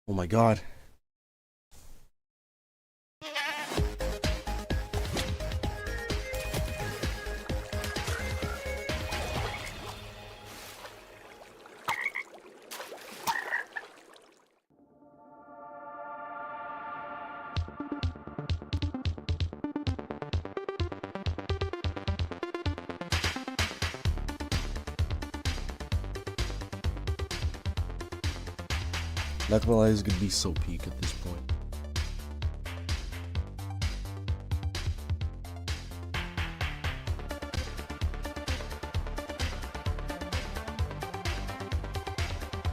Oh my god. Not gonna lie, this could be so peak at this point.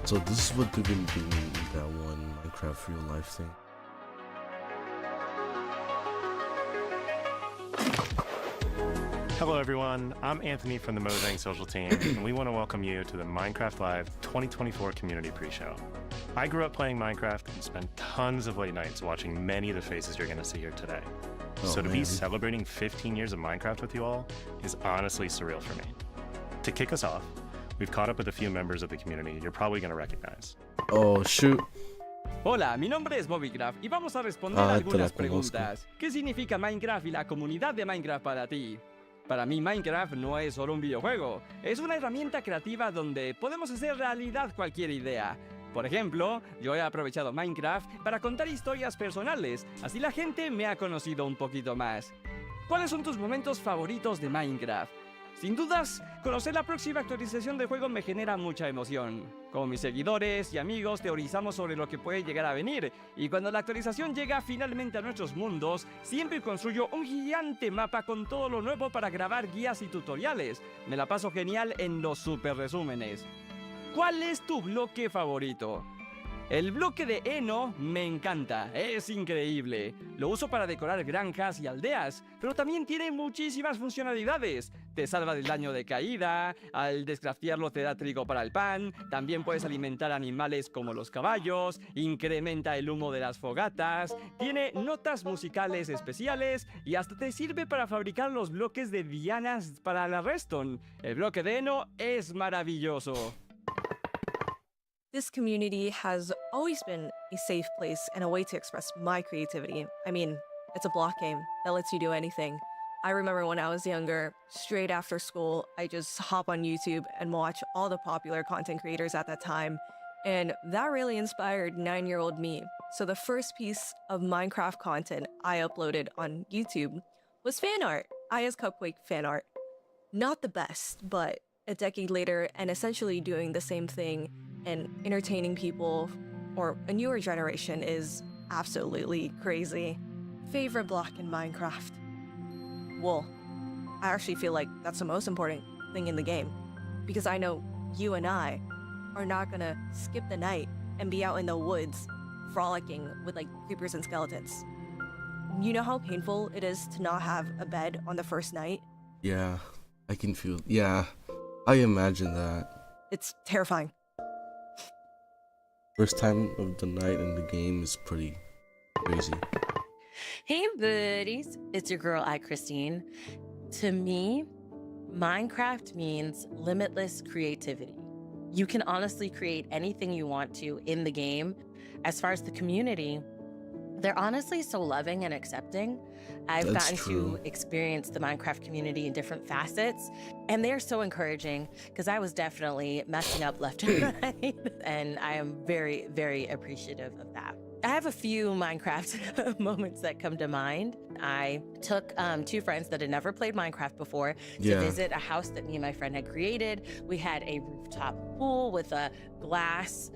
So this is what they've been doing in that one Minecraft real life thing. Hello everyone, I'm Anthony from the Mojang Social Team, and we want to welcome you to the Minecraft Live 2024 Community Pre-Show. I grew up playing Minecraft and spent tons of late nights watching many of the faces you're going to see here today. So to be celebrating 15 years of Minecraft with you all is honestly surreal for me. To kick us off, we've caught up with a few members of the community you're probably going to recognize. Oh shoot. Hola, mi nombre es Mobycraft y vamos a responder algunas preguntas. ¿Qué significa Minecraft y la comunidad de Minecraft para ti? Para mí Minecraft no es solo un videojuego, es una herramienta creativa donde podemos hacer realidad cualquier idea. Por ejemplo, yo he aprovechado Minecraft para contar historias personales, así la gente me ha conocido un poquito más. ¿Cuáles son tus momentos favoritos de Minecraft? Sin dudas, conocer la próxima actualización del juego me genera mucha emoción. Con mis seguidores y amigos teorizamos sobre lo que puede llegar a venir, y cuando la actualización llega finalmente a nuestros mundos, siempre construyo un gigante mapa con todo lo nuevo para grabar guías y tutoriales. Me la paso genial en los super resúmenes. ¿Cuál es tu bloque favorito? El bloque de heno me encanta, es increíble. Lo uso para decorar granjas y aldeas, pero también tiene muchísimas funcionalidades. Te salva del daño de caída, al descraftearlo te da trigo para el pan, también puedes alimentar animales como los caballos, incrementa el humo de las fogatas, tiene notas musicales especiales y hasta te sirve para fabricar los bloques de dianas para la redstone. El bloque de heno es maravilloso. This community has always been a safe place and a way to express my creativity. I mean, it's a block game that lets you do anything. I remember when I was younger, straight after school, I just hop on YouTube and watch all the popular content creators at that time. And that really inspired 9-year-old me. So the first piece of Minecraft content I uploaded on YouTube was fan art, Aya's Cupquake fan art. Not the best, but a decade later and essentially doing the same thing and entertaining people or a newer generation is absolutely crazy. Favorite block in Minecraft? Wool. I actually feel like that's the most important thing in the game because I know you and I are not gonna skip the night and be out in the woods frolicking with like creepers and skeletons. You know how painful it is to not have a bed on the first night? Yeah, I can feel. Yeah, I imagine that. It's terrifying. First time of the night in the game is pretty crazy. Hey buddies, it's your girl iChristine. To me, Minecraft means limitless creativity. You can honestly create anything you want to in the game. As far as the community, they're honestly so loving and accepting. I've gotten to experience the Minecraft community in different facets, and they're so encouraging because I was definitely messing up left and right, and I am very, very appreciative of that. I have a few Minecraft moments that come to mind. I took 2 friends that had never played Minecraft before to visit a house that me and my friend had created. We had a rooftop pool with a glass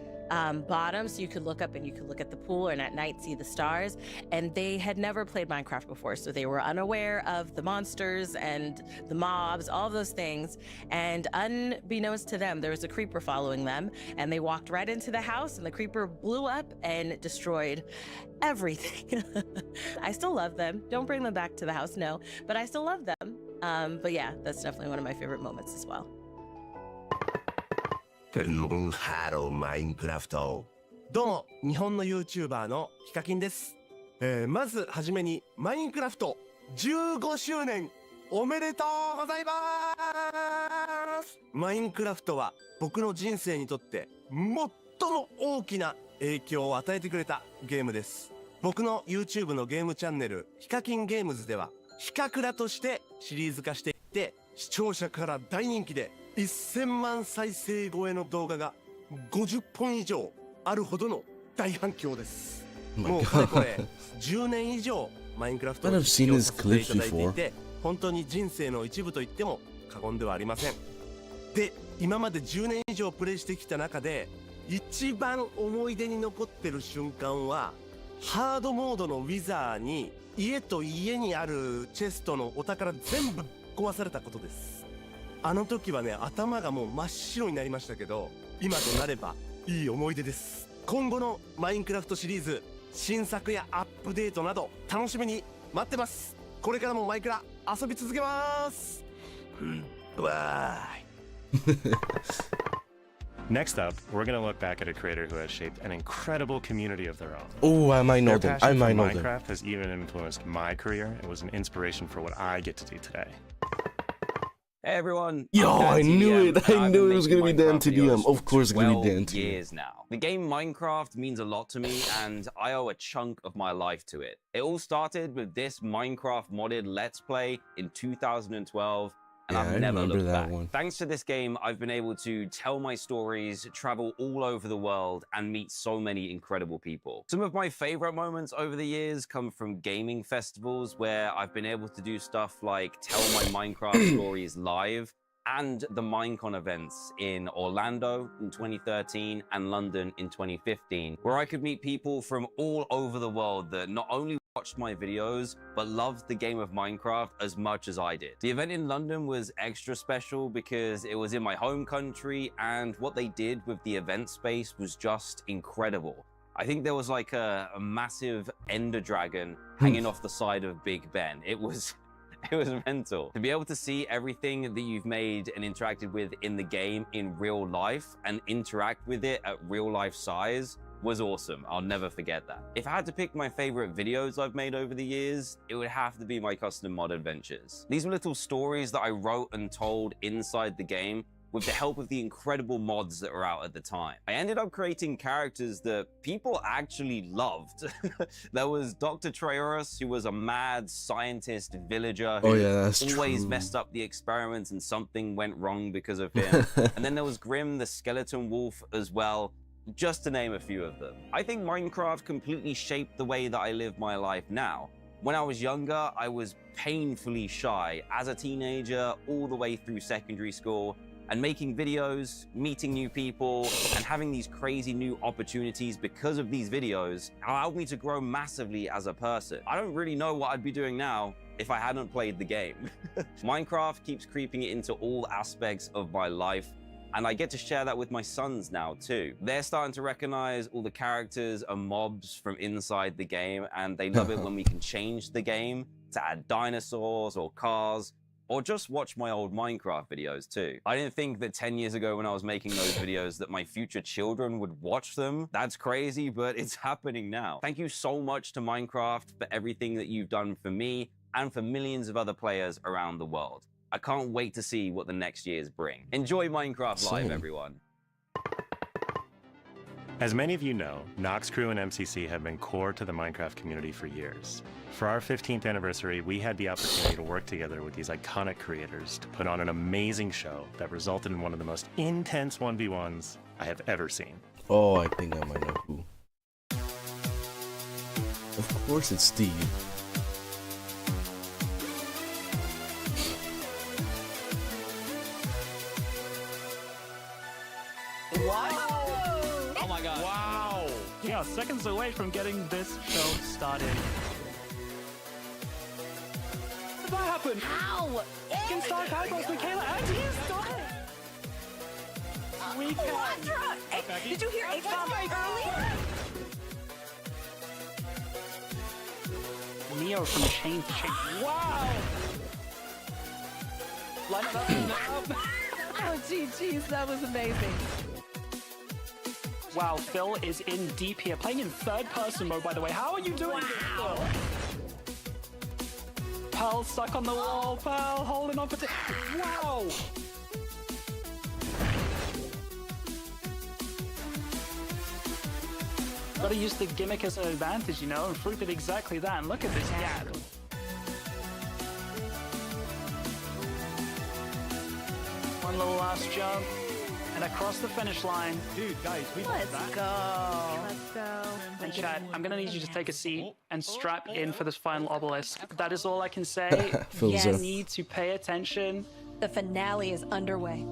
bottom, so you could look up and you could look at the pool and at night see the stars. And they had never played Minecraft before, so they were unaware of the monsters and the mobs, all those things. And unbeknownst to them, there was a creeper following them, and they walked right into the house, and the creeper blew up and destroyed everything. I still love them. Don't bring them back to the house, no, but I still love them. But yeah, that's definitely one of my favorite moments as well. ハローマインクラフト。どうも、日本の YouTuber のヒカキンです。まずはじめに、マインクラフト15周年おめでとうございます。マインクラフトは僕の人生にとって最も大きな影響を与えてくれたゲームです。僕の YouTube のゲームチャンネル、ヒカキンゲームズでは、ヒカクラとしてシリーズ化していって、視聴者から大人気で、1000万再生超えの動画が50本以上あるほどの大反響です。もうかれこれ10年以上マインクラフトを実況させていただいていて、本当に人生の一部と言っても過言ではありません。で、今まで10年以上プレイしてきた中で一番思い出に残ってる瞬間は、ハードモードのウィザーに家と家にあるチェストのお宝全部壊されたことです。あの時はね、頭がもう真っ白になりましたけど、今となればいい思い出です。今後のマインクラフトシリーズ、新作やアップデートなど楽しみに待ってます。これからもマイクラ遊び続けます。わーい。Next up, we're going to look back at a creator who has shaped an incredible community of their own. Oh, I might know Their them. I passion might for know them. Minecraft has even influenced my career and was an inspiration for what I get to do today. Hey everyone. Yo, I'm Dan I knew TDM, it. I and I've knew been it was gonna be making Dan Minecraft TDM. videos Of course it's for gonna be Dan 12 TDM. years now. The game Minecraft means a lot to me, and I owe a chunk of my life to it. It all started with this Minecraft modded Let's Play in 2012. And Yeah, I've I never remember looked that back. one. Thanks to this game, I've been able to tell my stories, travel all over the world, and meet so many incredible people. Some of my favorite moments over the years come from gaming festivals where I've been able to do stuff like tell my Minecraft stories live, and the Minecon events in Orlando in 2013 and London in 2015, where I could meet people from all over the world that not only watched my videos, but loved the game of Minecraft as much as I did. The event in London was extra special because it was in my home country, and what they did with the event space was just incredible. I think there was like a massive ender dragon hanging off the side of Big Ben. It was mental. To be able to see everything that you've made and interacted with in the game in real life and interact with it at real life size was awesome. I'll never forget that. If I had to pick my favorite videos I've made over the years, it would have to be my custom mod adventures. These were little stories that I wrote and told inside the game with the help of the incredible mods that were out at the time. I ended up creating characters that people actually loved. There was Dr. Trayaurus, who was a mad scientist villager who always messed up the experiments and something went wrong because of him. And then there was Grim the skeleton wolf as well, just to name a few of them. I think Minecraft completely shaped the way that I live my life now. When I was younger, I was painfully shy as a teenager all the way through secondary school. And making videos, meeting new people, and having these crazy new opportunities because of these videos allowed me to grow massively as a person. I don't really know what I'd be doing now if I hadn't played the game. Minecraft keeps creeping into all aspects of my life, and I get to share that with my sons now too. They're starting to recognize all the characters and mobs from inside the game, and they love it when we can change the game to add dinosaurs or cars, or just watch my old Minecraft videos too. I didn't think that 10 years ago when I was making those videos that my future children would watch them. That's crazy, but it's happening now. Thank you so much to Minecraft for everything that you've done for me and for millions of other players around the world. I can't wait to see what the next years bring. Enjoy Minecraft Live, everyone. As many of you know, Nox Crew and MCC have been core to the Minecraft community for years. For our 15th anniversary, we had the opportunity to work together with these iconic creators to put on an amazing show that resulted in one of the most intense 1v1s I have ever seen. Oh, I think I might know who. Of course it's Steve. Oh my god. Wow! Yeah, seconds away from getting this show started. What did that happen? How? You can start backwards, Michaela, and you started! We can. Quadra! Did you hear H-bomb earlier? Neo from Chain to Chain. Wow! Line it up. Oh, geez, that was amazing. Wow, Phil is in deep here, playing in third-person mode, by the way. How are you doing this, Phil? Pearl stuck on the wall. Pearl holding on for... Wow! Gotta use the gimmick as an advantage, you know, and Fruit did exactly that. And look at this gap. One little last jump, and across the finish line. Dude, guys, Let's go. Let's go. And chat, I'm gonna need you to take a seat and strap in for this final obelisk. That is all I can say. Feels You it. need to pay attention. The finale is underway.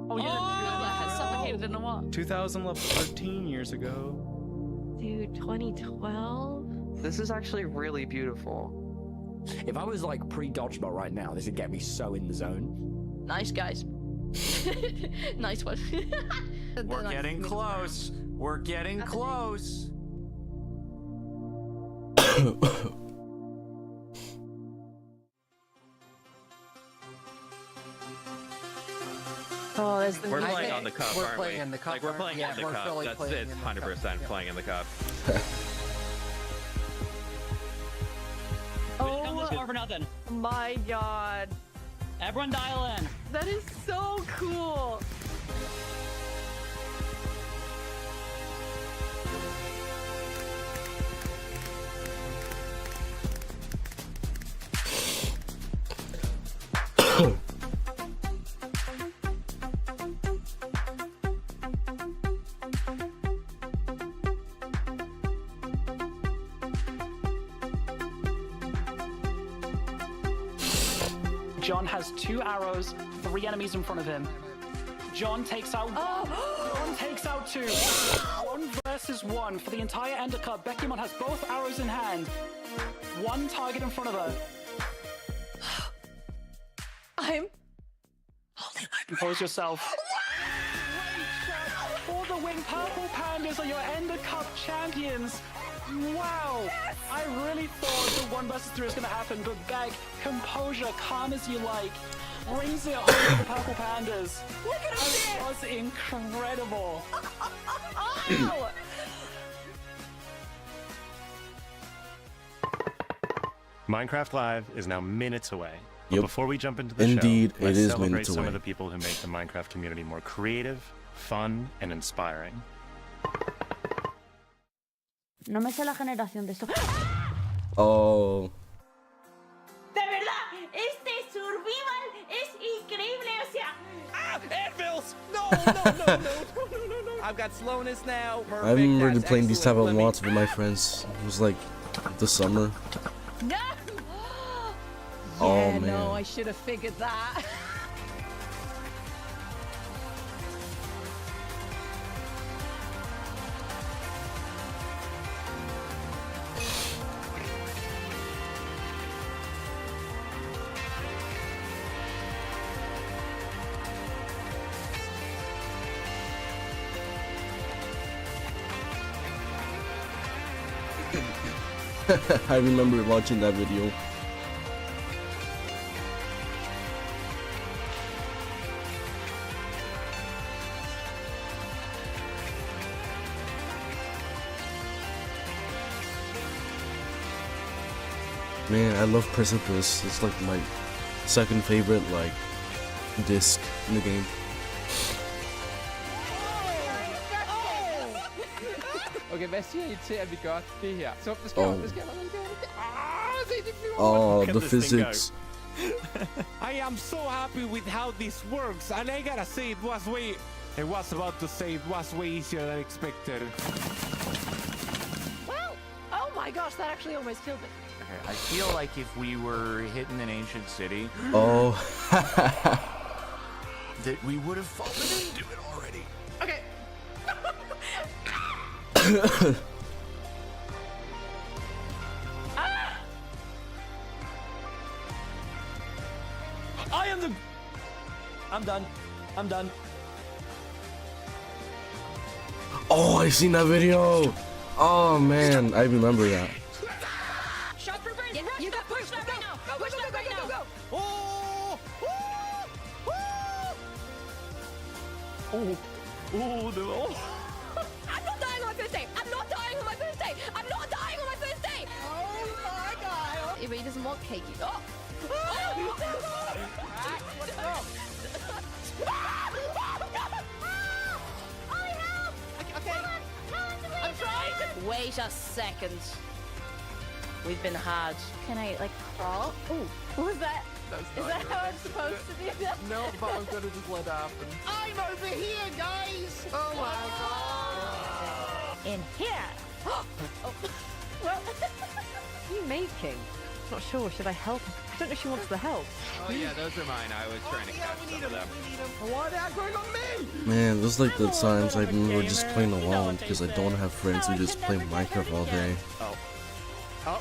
Oh, yeah. Has suffocated in a wall. 13 years ago. Dude, 2012? This is actually really beautiful. If I was like pre-dodgeball right now, this would get me so in the zone. Nice, guys. Nice one. We're getting close. We're getting close. Oh, there's the We're music. playing on the cup, We're aren't playing we? in the cup, Like, we're aren't playing we? in the Yeah, we're cup. fully That's playing it's in the 100% cup, yeah. playing in the cup. Oh, over now then. My god. Everyone dial in. That is so cool. John has 2 arrows, 3 enemies in front of him. John takes out one. John takes out 2. 1 versus 1 for the entire Ender Cup. Beckymon has both arrows in hand. 1 target in front of her. I'm Compose yourself. All the Wing Purple Pandas are your Ender Cup champions. Wow! I really thought the 1 versus 3 was going to happen, but Beck, composure, calm as you like, brings it home to the Purple Pandas. Look at him That was incredible. Oh! Minecraft Live is now minutes away. But Yep. before we jump into the Indeed, show, let's it is celebrate minutes some away. of the people who make the Minecraft community more creative, fun, and inspiring. No me sé la generación de esto. Oh. De verdad, este survival es increíble, o sea. Anvils! No, no, no. I've got slowness now. Perfect. I remember That's playing these type excellent. of Let me- mods with my friends. It was like the summer. No! Oh, Yeah, man. no, I should have figured that. I remember watching that video. Man, I love Precipice. It's like my second favorite like disc in the game. Okay, hvad siger I til, at vi gør det her? Så, hvad sker der? Oh. Hvad sker der? Hvad sker der? Se, det flyver Oh, rundt. the physics. I am so happy with how this works, and I gotta say it was about to say it was way easier than expected. Well, oh my gosh, that actually almost killed me. Okay, I feel like if we were hitting an ancient city, Oh. that we would have fallen into it already. Okay. I am the... I'm done. I'm done. Oh, I seen that video. Oh man, I remember that. Shot for burn. You got push that right now. Go, push that right now. Go. Oh! Oh! Oh, the I'm not dying on my first day. I'm not dying on my first day. I'm not dying on my first day. Oh my god. If he doesn't want cake, oh. Okay. I'm trying to. Wait a second. We've been hard. Can I like crawl? Ooh, what was that? Is that how I'm supposed to do that? No, but I'm gonna just let it happen. I'm over here, guys. Oh my god. In here. Oh. Well, You making? Not sure. Should I help? I don't know if she wants the help. Oh yeah, those are mine. I was trying to catch some of them. Why are they going on me? Man, those like the times I remember just playing alone because I don't have friends who just play Minecraft all day. Oh. Oh.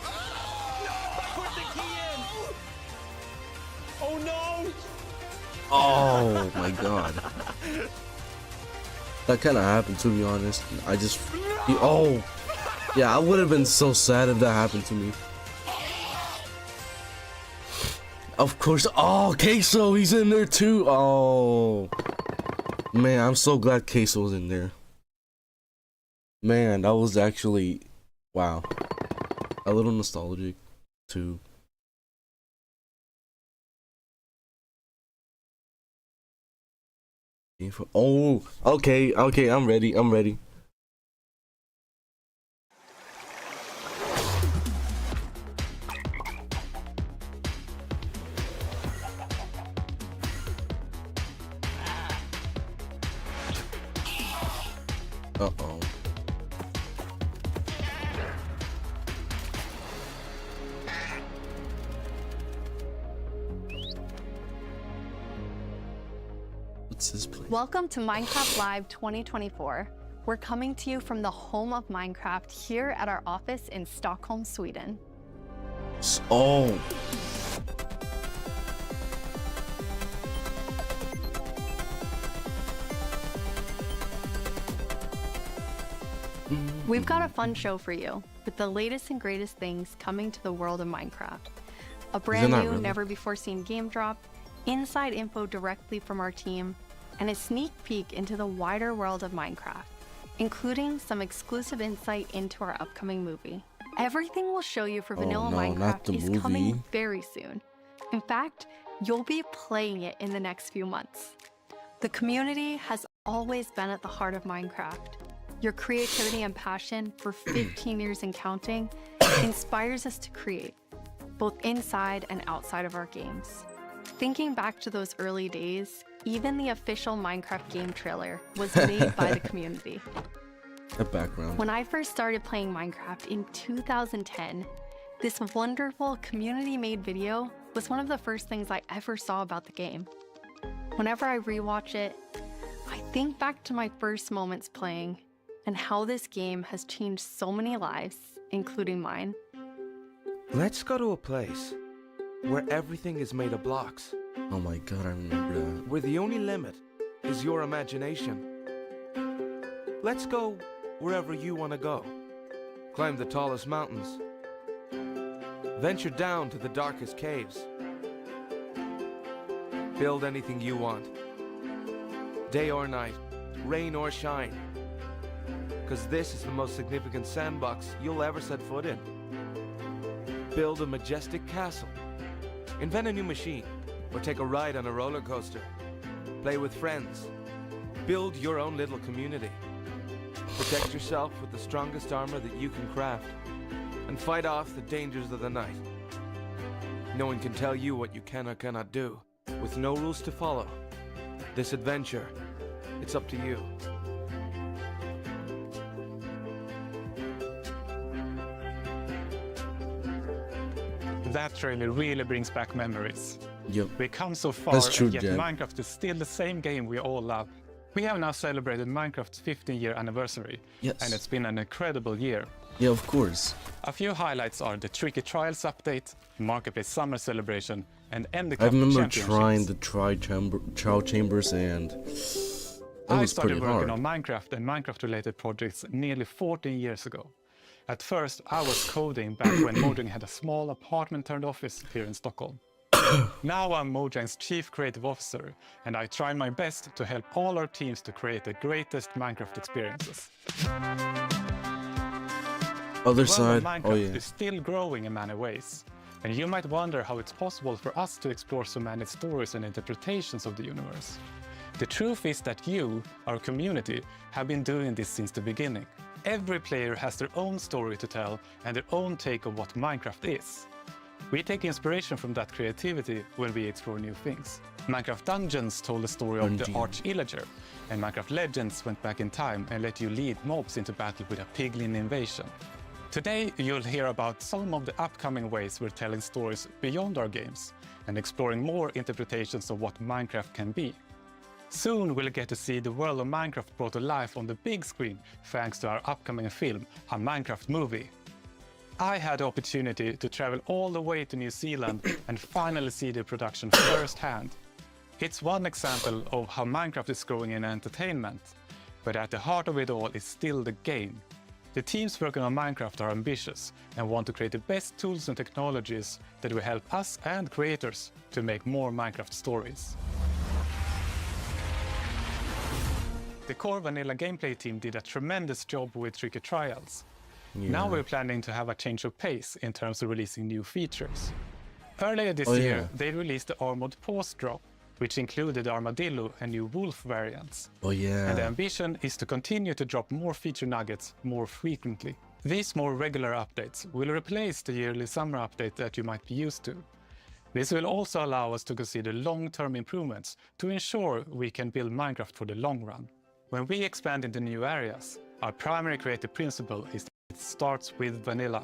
Put the key in. Oh no. Oh my god. That kind of happened, to be honest. I just... Oh! Yeah, I would have been so sad if that happened to me. Of course. Oh, Queso, he's in there too. Oh. Man, I'm so glad Queso's in there. Man, that was actually... Wow. A little nostalgic, too. Oh, okay, I'm ready. Uh-oh. What's this place? Welcome to Minecraft Live 2024. We're coming to you from the home of Minecraft here at our office in Stockholm, Sweden. Oh. We've got a fun show for you with the latest and greatest things coming to the world of Minecraft. A brand new, really? never before seen game drop, inside info directly from our team, and a sneak peek into the wider world of Minecraft, including some exclusive insight into our upcoming movie. Everything we'll show you for vanilla no, not the Minecraft is movie. coming very soon. In fact, you'll be playing it in the next few months. The community has always been at the heart of Minecraft. Your creativity and passion for 15 years and counting inspires us to create, both inside and outside of our games. Thinking back to those early days, even the official Minecraft game trailer was made by the community. A background. When I first started playing Minecraft in 2010, this wonderful community-made video was one of the first things I ever saw about the game. Whenever I rewatch it, I think back to my first moments playing and how this game has changed so many lives, including mine. Let's go to a place where everything is made of blocks. Oh my god, I remember that. Where the only limit is your imagination. Let's go wherever you want to go. Climb the tallest mountains. Venture down to the darkest caves. Build anything you want. Day or night, rain or shine. Because this is the most significant sandbox you'll ever set foot in. Build a majestic castle. Invent a new machine, or take a ride on a roller coaster. Play with friends. Build your own little community. Protect yourself with the strongest armor that you can craft. And fight off the dangers of the night. No one can tell you what you can or cannot do. With no rules to follow. This adventure, it's up to you. That trailer really brings back memories. Yep. We come so far, That's true, and yet Jeb. Minecraft is still the same game we all love. We have now celebrated Minecraft's 15-year anniversary, Yes. and it's been an incredible year. Yeah, of course. A few highlights are the Tricky Trials update, Marketplace Summer Celebration, and Endicott I remember Championships. trying the trial chambers and it I was started pretty working hard. on Minecraft and Minecraft-related projects nearly 14 years ago. At first, I was coding back when modding had a small apartment-turned office here in Stockholm. Now I'm Mojang's Chief Creative Officer, and I try my best to help all our teams to create the greatest Minecraft experiences. Other The world side. of Minecraft Oh yeah. is still growing in many ways, and you might wonder how it's possible for us to explore so many stories and interpretations of the universe. The truth is that you, our community, have been doing this since the beginning. Every player has their own story to tell and their own take of what Minecraft is. We take inspiration from that creativity when we explore new things. Minecraft Dungeons told the story of the Arch-Illager, and Minecraft Legends went back in time and let you lead mobs into battle with a piglin invasion. Today, you'll hear about some of the upcoming ways we're telling stories beyond our games and exploring more interpretations of what Minecraft can be. Soon, we'll get to see the world of Minecraft brought to life on the big screen thanks to our upcoming film, A Minecraft Movie. I had the opportunity to travel all the way to New Zealand and finally see the production firsthand. It's one example of how Minecraft is growing in entertainment, but at the heart of it all is still the game. The teams working on Minecraft are ambitious and want to create the best tools and technologies that will help us and creators to make more Minecraft stories. The core vanilla gameplay team did a tremendous job with Tricky Trials. Now we're planning to have a change of pace in terms of releasing new features. Earlier this year, they released the Armored Paws drop, which included Armadillo and new Wolf variants. Oh yeah. And the ambition is to continue to drop more feature nuggets more frequently. These more regular updates will replace the yearly summer update that you might be used to. This will also allow us to consider long-term improvements to ensure we can build Minecraft for the long run. When we expand into new areas, our primary creative principle is that it starts with vanilla.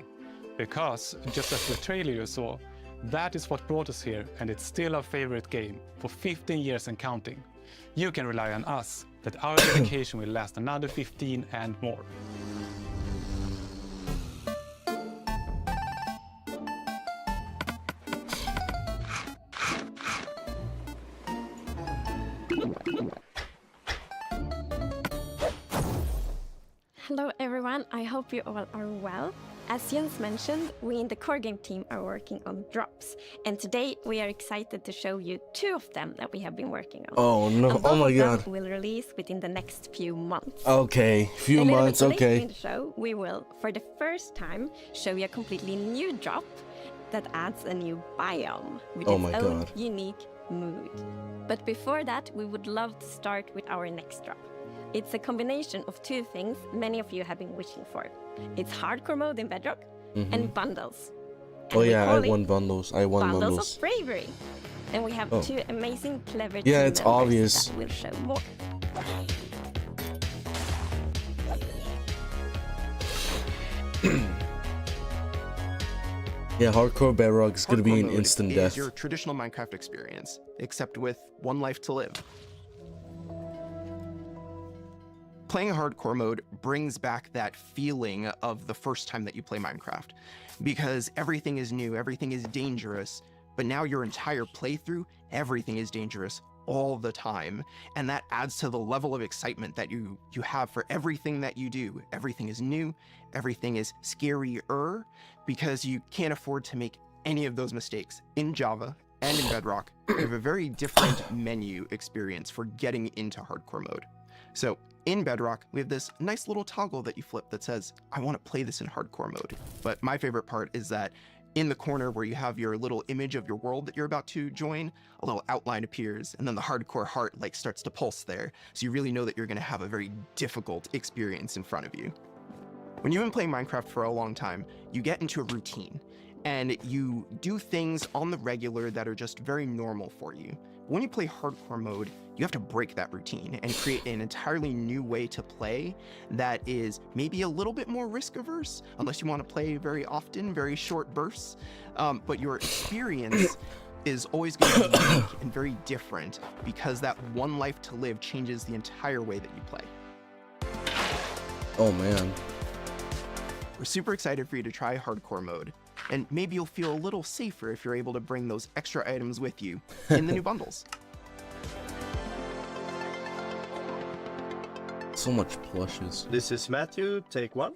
Because, just as the trailer you saw, that is what brought us here, and it's still our favorite game for 15 years and counting. You can rely on us that our dedication will last another 15 and more. Hello everyone, I hope you all are well. As Jens mentioned, we in the core game team are working on drops, and today we are excited to show you 2 of them that we have been working on. Oh no! And Oh my both of god! them will release within the next few months. Okay, few months. A little bit later Okay. in the show, we will, for the first time, show you a completely new drop that adds a new biome with Oh its my own God. unique mood. But before that, we would love to start with our next drop. It's a combination of 2 things many of you have been wishing for. It's hardcore mode in Bedrock and bundles. And Oh we yeah, call I it won bundles. I won Bundles bundles. of Bravery. And we have Oh. 2 amazing, clever Yeah, team it's members obvious. that will show more. Yeah, hardcore Bedrock is gonna be Hardcore an mode instant is death. your traditional Minecraft experience, except with 1 life to live. Playing hardcore mode brings back that feeling of the first time that you play Minecraft, because everything is new, everything is dangerous, but now your entire playthrough, everything is dangerous all the time, and that adds to the level of excitement that you have for everything that you do. Everything is new, everything is scarier, because you can't afford to make any of those mistakes. In Java and in Bedrock, we have a very different menu experience for getting into hardcore mode. So in Bedrock, we have this nice little toggle that you flip that says, I want to play this in hardcore mode. But my favorite part is that in the corner where you have your little image of your world that you're about to join, a little outline appears, and then the hardcore heart like starts to pulse there. So you really know that you're going to have a very difficult experience in front of you. When you've been playing Minecraft for a long time, you get into a routine, and you do things on the regular that are just very normal for you. When you play hardcore mode, you have to break that routine and create an entirely new way to play that is maybe a little bit more risk averse, unless you want to play very often, very short bursts. But your experience is always going to be unique and very different, because that 1 life to live changes the entire way that you play. Oh man. We're super excited for you to try hardcore mode, and maybe you'll feel a little safer if you're able to bring those extra items with you in the new bundles. So much plushes. This is Matthew, take 1.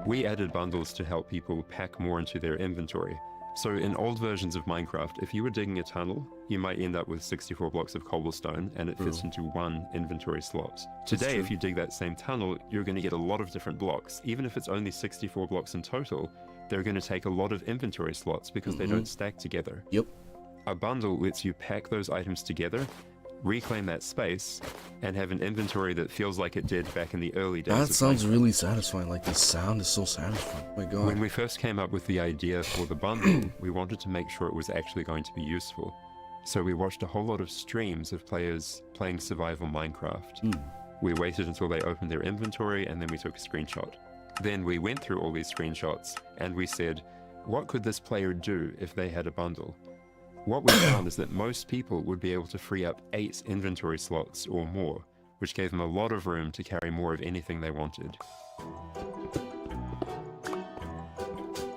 We added bundles to help people pack more into their inventory. So in old versions of Minecraft, if you were digging a tunnel, you might end up with 64 blocks of cobblestone and it fits into one inventory slot. Today, if you dig that same tunnel, you're going to get a lot of different blocks. Even if it's only 64 blocks in total, they're going to take a lot of inventory slots because they don't stack together. Yep. A bundle lets you pack those items together, reclaim that space, and have an inventory that feels like it did back in the early days. That sounds really satisfying. Like the sound is so satisfying. Oh my god. When we first came up with the idea for the bundle, we wanted to make sure it was actually going to be useful. So we watched a whole lot of streams of players playing survival Minecraft. We waited until they opened their inventory and then we took a screenshot. Then we went through all these screenshots and we said, what could this player do if they had a bundle? What we found is that most people would be able to free up 8 inventory slots or more, which gave them a lot of room to carry more of anything they wanted.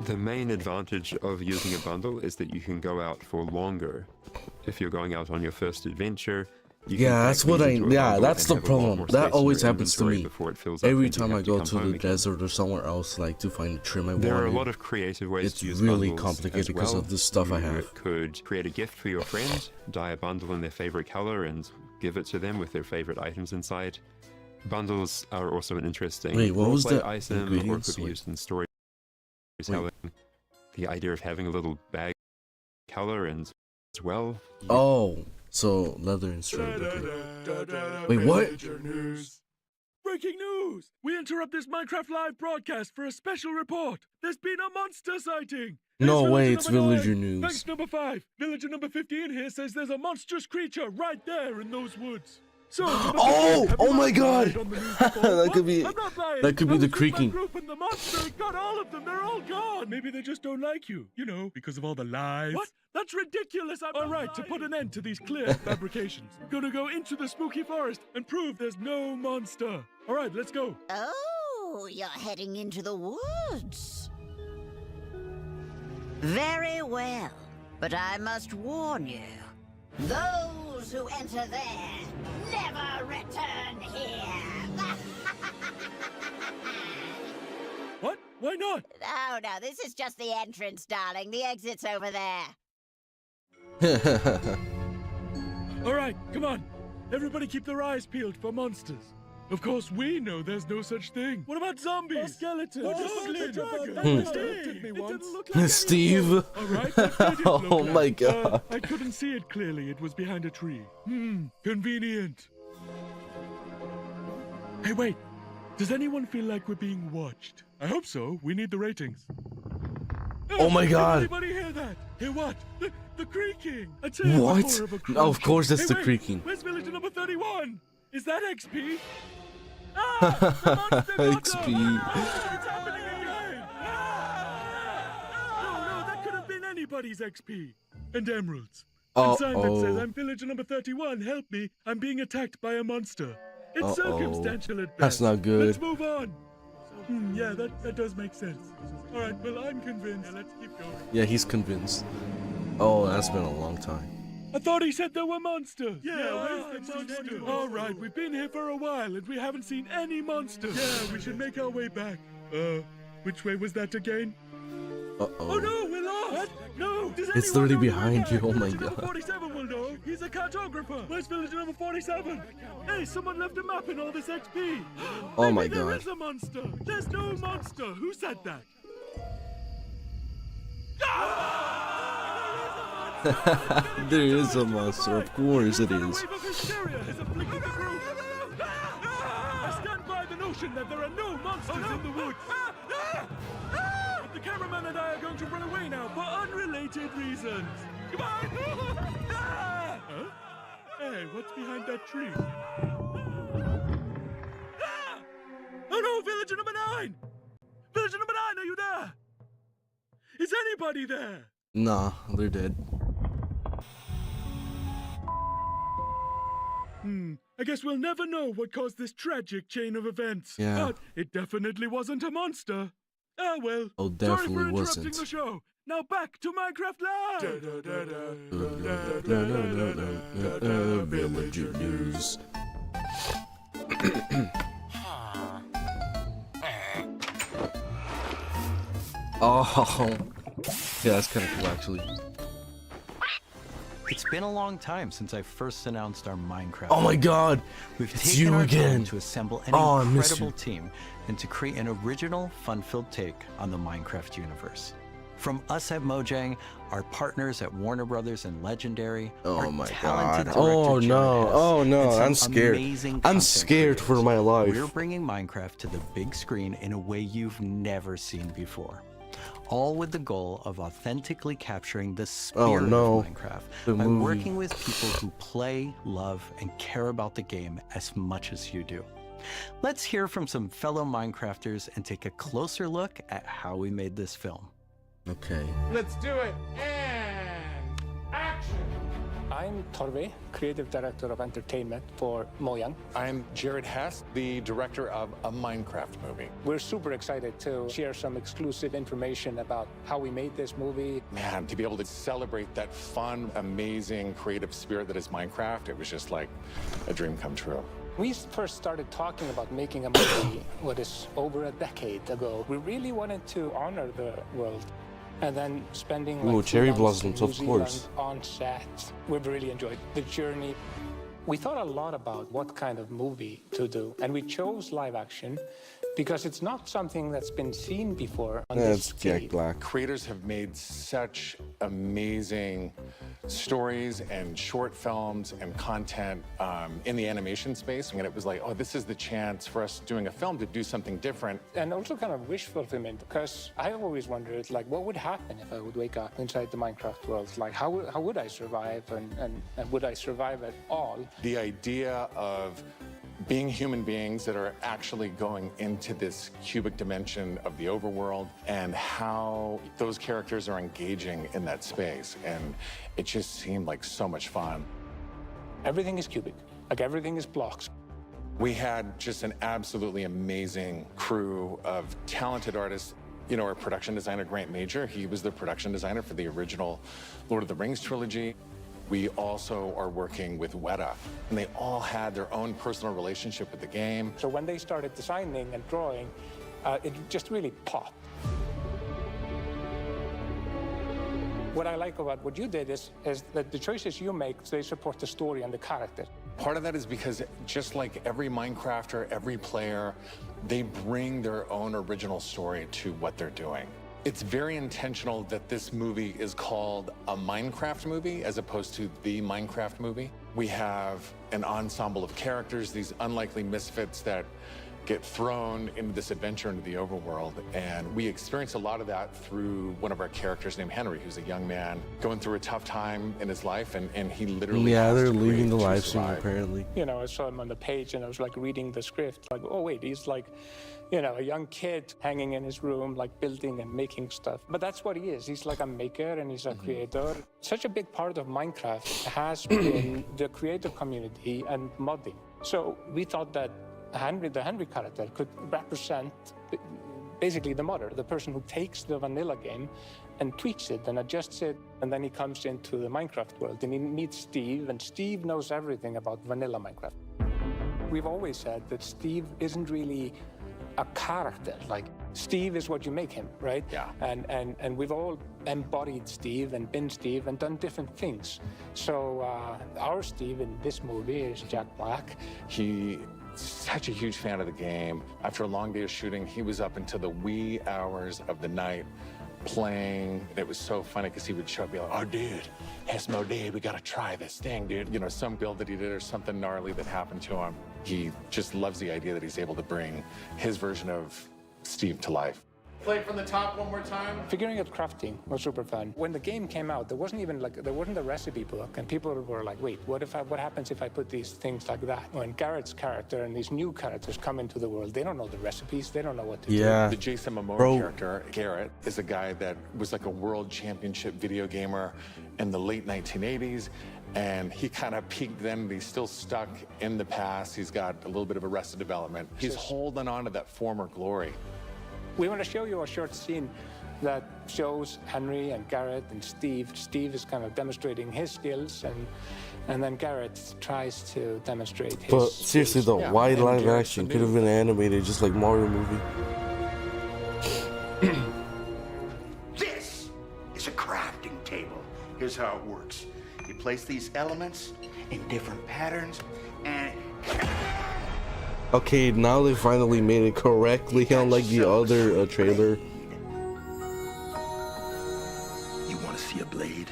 The main advantage of using a bundle is that you can go out for longer. If you're going out on your first adventure, that's what that's the problem. That always happens to me. Every time I go to the desert or somewhere else, like to find a trim I want. There are a lot of creative ways to use really bundles complicated as because well. of the stuff I You have. could create a gift for your friend, dye a bundle in their favorite color, and give it to them with their favorite items inside. Bundles are also an interesting Wait, what was roleplay the item, or ingredients? could be used in storytelling. The idea of having a little bag color and as well. Oh, so leather and straight. Wait, what? Breaking news! We interrupt this Minecraft Live broadcast for a special report. There's been a monster sighting. No Here's way, villager it's number Villager 9. News. Thanks, number 5. Villager number 15 here says there's a monstrous creature right there in those woods. So, Oh my god! That could be I'm not lying. that could I be the was with my creaking. group and the monster got all of them. They're all gone. Maybe they just don't like you. You know, because of all the lies. What? That's ridiculous. All right, to put an end to these clear fabrications, I'm gonna go into the spooky forest and prove there's no monster. All right, let's go. Oh, you're heading into the woods. Very well, but I must warn you. Those who enter there never return here. What? Why not? Oh, no, this is just the entrance, darling. The exit's over there. All right, come on. Everybody keep their eyes peeled for monsters. Of course, we know there's no such thing. What about zombies? Or skeletons? Or Steve. All right, what did it look Oh like? my god. I couldn't see it clearly. It was behind a tree. Convenient. Hey, wait. Does anyone feel like we're being watched? I hope so. We need the ratings. Oh my god. Anybody hear that? Hear what? The creaking. A tale What? before of a No, of course that's Hey, the wait, creaking. Where's villager number 31? Is that XP? XP. It's happening again! No, that could have been anybody's XP. And emeralds. And sign that says, I'm villager number 31, help me, I'm being attacked by a monster. It's circumstantial at best. That's not good. Let's move on. Yeah, that does make sense. All right, well, I'm convinced. Yeah, let's keep going. Yeah, he's convinced. Oh, that's been a long time. I thought he said there were monsters. Yeah, where's the monster? All right, we've been here for a while and we haven't seen any monsters. Yeah, we should make our way back. Which way was that again? Oh no, we're lost! No! Does It's anyone literally know behind where? you, oh my Villager number god. 47 will know. He's a cartographer. Where's villager number 47? Hey, someone left a map in all this XP. Oh my Maybe there god. is a monster. There's no monster. Who said that? There is a monster, of course it is. Wave of hysteria has afflicted the group. I stand by the notion that there are no monsters in the woods. But the cameraman and I are going to run away now for unrelated reasons. Come on! Huh? Hey, what's behind that tree? Oh no, villager number 9! Villager number 9, are you there? Is anybody there? Nah, they're dead. I guess we'll never know what caused this tragic chain of events. Yeah. But it definitely wasn't a monster. Ah, well. Oh, Sorry for definitely interrupting wasn't. the show. Now back to Minecraft Live! Villager News. Oh, yeah, that's kind of cool actually. It's been a long time since I first announced our Minecraft. Oh my God, We've it's taken you our again. time to assemble an Oh, I miss incredible you. team and to create an original, fun-filled take on the Minecraft universe. From us at Mojang, our partners at Warner Brothers and Legendary, Oh our my talented God. director, Oh John no. Hess, Oh no. and some I'm scared. amazing I'm content scared for my life. We're bringing Minecraft to the big screen in a way you've never seen before. All with the goal of authentically capturing the spirit no. of Minecraft The by movie. working with people who play, love, and care about the game as much as you do. Let's hear from some fellow Minecrafters and take a closer look at how we made this film. Okay. Let's do it. And action. I'm Torve, Creative Director of Entertainment for Mojang. I'm Jared Hess, the director of a Minecraft movie. We're super excited to share some exclusive information about how we made this movie. Man, to be able to celebrate that fun, amazing, creative spirit that is Minecraft, it was just like a dream come true. We first started talking about making a movie, what is over a decade ago. We really wanted to honor the world. And then spending Ooh, like cherry 2 months in blossoms, New of course. Zealand on set. We've really enjoyed the journey. We thought a lot about what kind of movie to do, and we chose live action because it's not something that's been seen before on That's this Jack scale. Black. Creators have made such amazing stories and short films and content in the animation space. And it was like, oh, this is the chance for us doing a film to do something different. And also kind of wish fulfillment, because I always wondered, like, what would happen if I would wake up inside the Minecraft world? Like, how would I survive, and would I survive at all? The idea of being human beings that are actually going into this cubic dimension of the overworld and how those characters are engaging in that space. And it just seemed like so much fun. Everything is cubic, like everything is blocks. We had just an absolutely amazing crew of talented artists. You know, our production designer, Grant Major, he was the production designer for the original Lord of the Rings trilogy. We also are working with Weta, and they all had their own personal relationship with the game. So when they started designing and drawing, it just really popped. What I like about what you did is that the choices you make, they support the story and the character. Part of that is because just like every Minecrafter, every player, they bring their own original story to what they're doing. It's very intentional that this movie is called a Minecraft movie as opposed to the Minecraft movie. We have an ensemble of characters, these unlikely misfits that get thrown into this adventure into the overworld. And we experience a lot of that through one of our characters named Henry, who's a young man going through a tough time in his life, and he literally Yeah, has they're to leaving the create to live stream survive. apparently. You know, I saw him on the page and I was like reading the script, like, oh wait, he's like, you know, a young kid hanging in his room, like building and making stuff. But that's what he is. He's like a maker and he's a creator. Such a big part of Minecraft has been the creative community and modding. So we thought that Henry, the Henry character, could represent basically the modder, the person who takes the vanilla game and tweaks it and adjusts it, and then he comes into the Minecraft world and he meets Steve, and Steve knows everything about vanilla Minecraft. We've always said that Steve isn't really a character. Like, Steve is what you make him, right? Yeah. And we've all embodied Steve and been Steve and done different things. So our Steve in this movie is Jack Black. He's such a huge fan of the game. After a long day of shooting, he was up until the wee hours of the night playing. It was so funny because he would show up and be like, oh, dude, it's no day. We got to try this thing, dude. You know, some build that he did or something gnarly that happened to him. He just loves the idea that he's able to bring his version of Steve to life. Play it from the top one more time. Figuring out crafting was super fun. When the game came out, there wasn't a recipe book, and people were like, wait, what happens if I put these things like that? When Garrett's character and these new characters come into the world, they don't know the recipes, they don't know what to do. The Jason Momoa character, Garrett, is a guy that was like a world championship video gamer in the late 1980s. And he kind of peaked then, but he's still stuck in the past. He's got a little bit of arrested development. He's holding on to that former glory. We want to show you a short scene that shows Henry and Garrett and Steve. Steve is kind of demonstrating his skills, and then Garrett tries to demonstrate his But seriously though, skills. why And live Garrett's action? the Could have new- been animated just like Mario movie. Here's how it works. You place these elements in different patterns, and Okay, now they finally made it correctly, unlike the other trailer. you want to see a blade?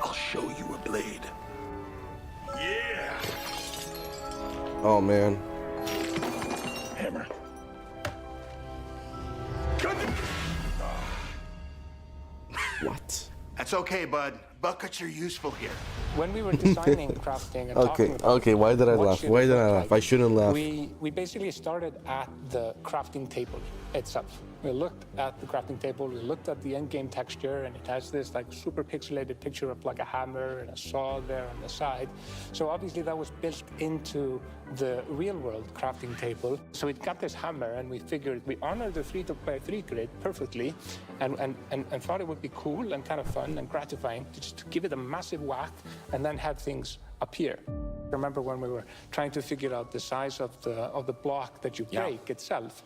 I'll show you a blade. Yeah! Oh man. Hammer. What? That's okay, bud. Buckets are useful here. When we were designing crafting and Okay, talking about okay, why did I what laugh? should Why it did I look laugh? like, I shouldn't laugh. We basically started at the crafting table itself. We looked at the crafting table, we looked at the end game texture, and it has this like super pixelated picture of like a hammer and a saw there on the side. So obviously that was built into the real world crafting table. So it got this hammer, and we figured we honored the 3x3 grid perfectly, and thought it would be cool and kind of fun and gratifying to just give it a massive whack and then have things appear. Remember when we were trying to figure out the size of the block that you break itself?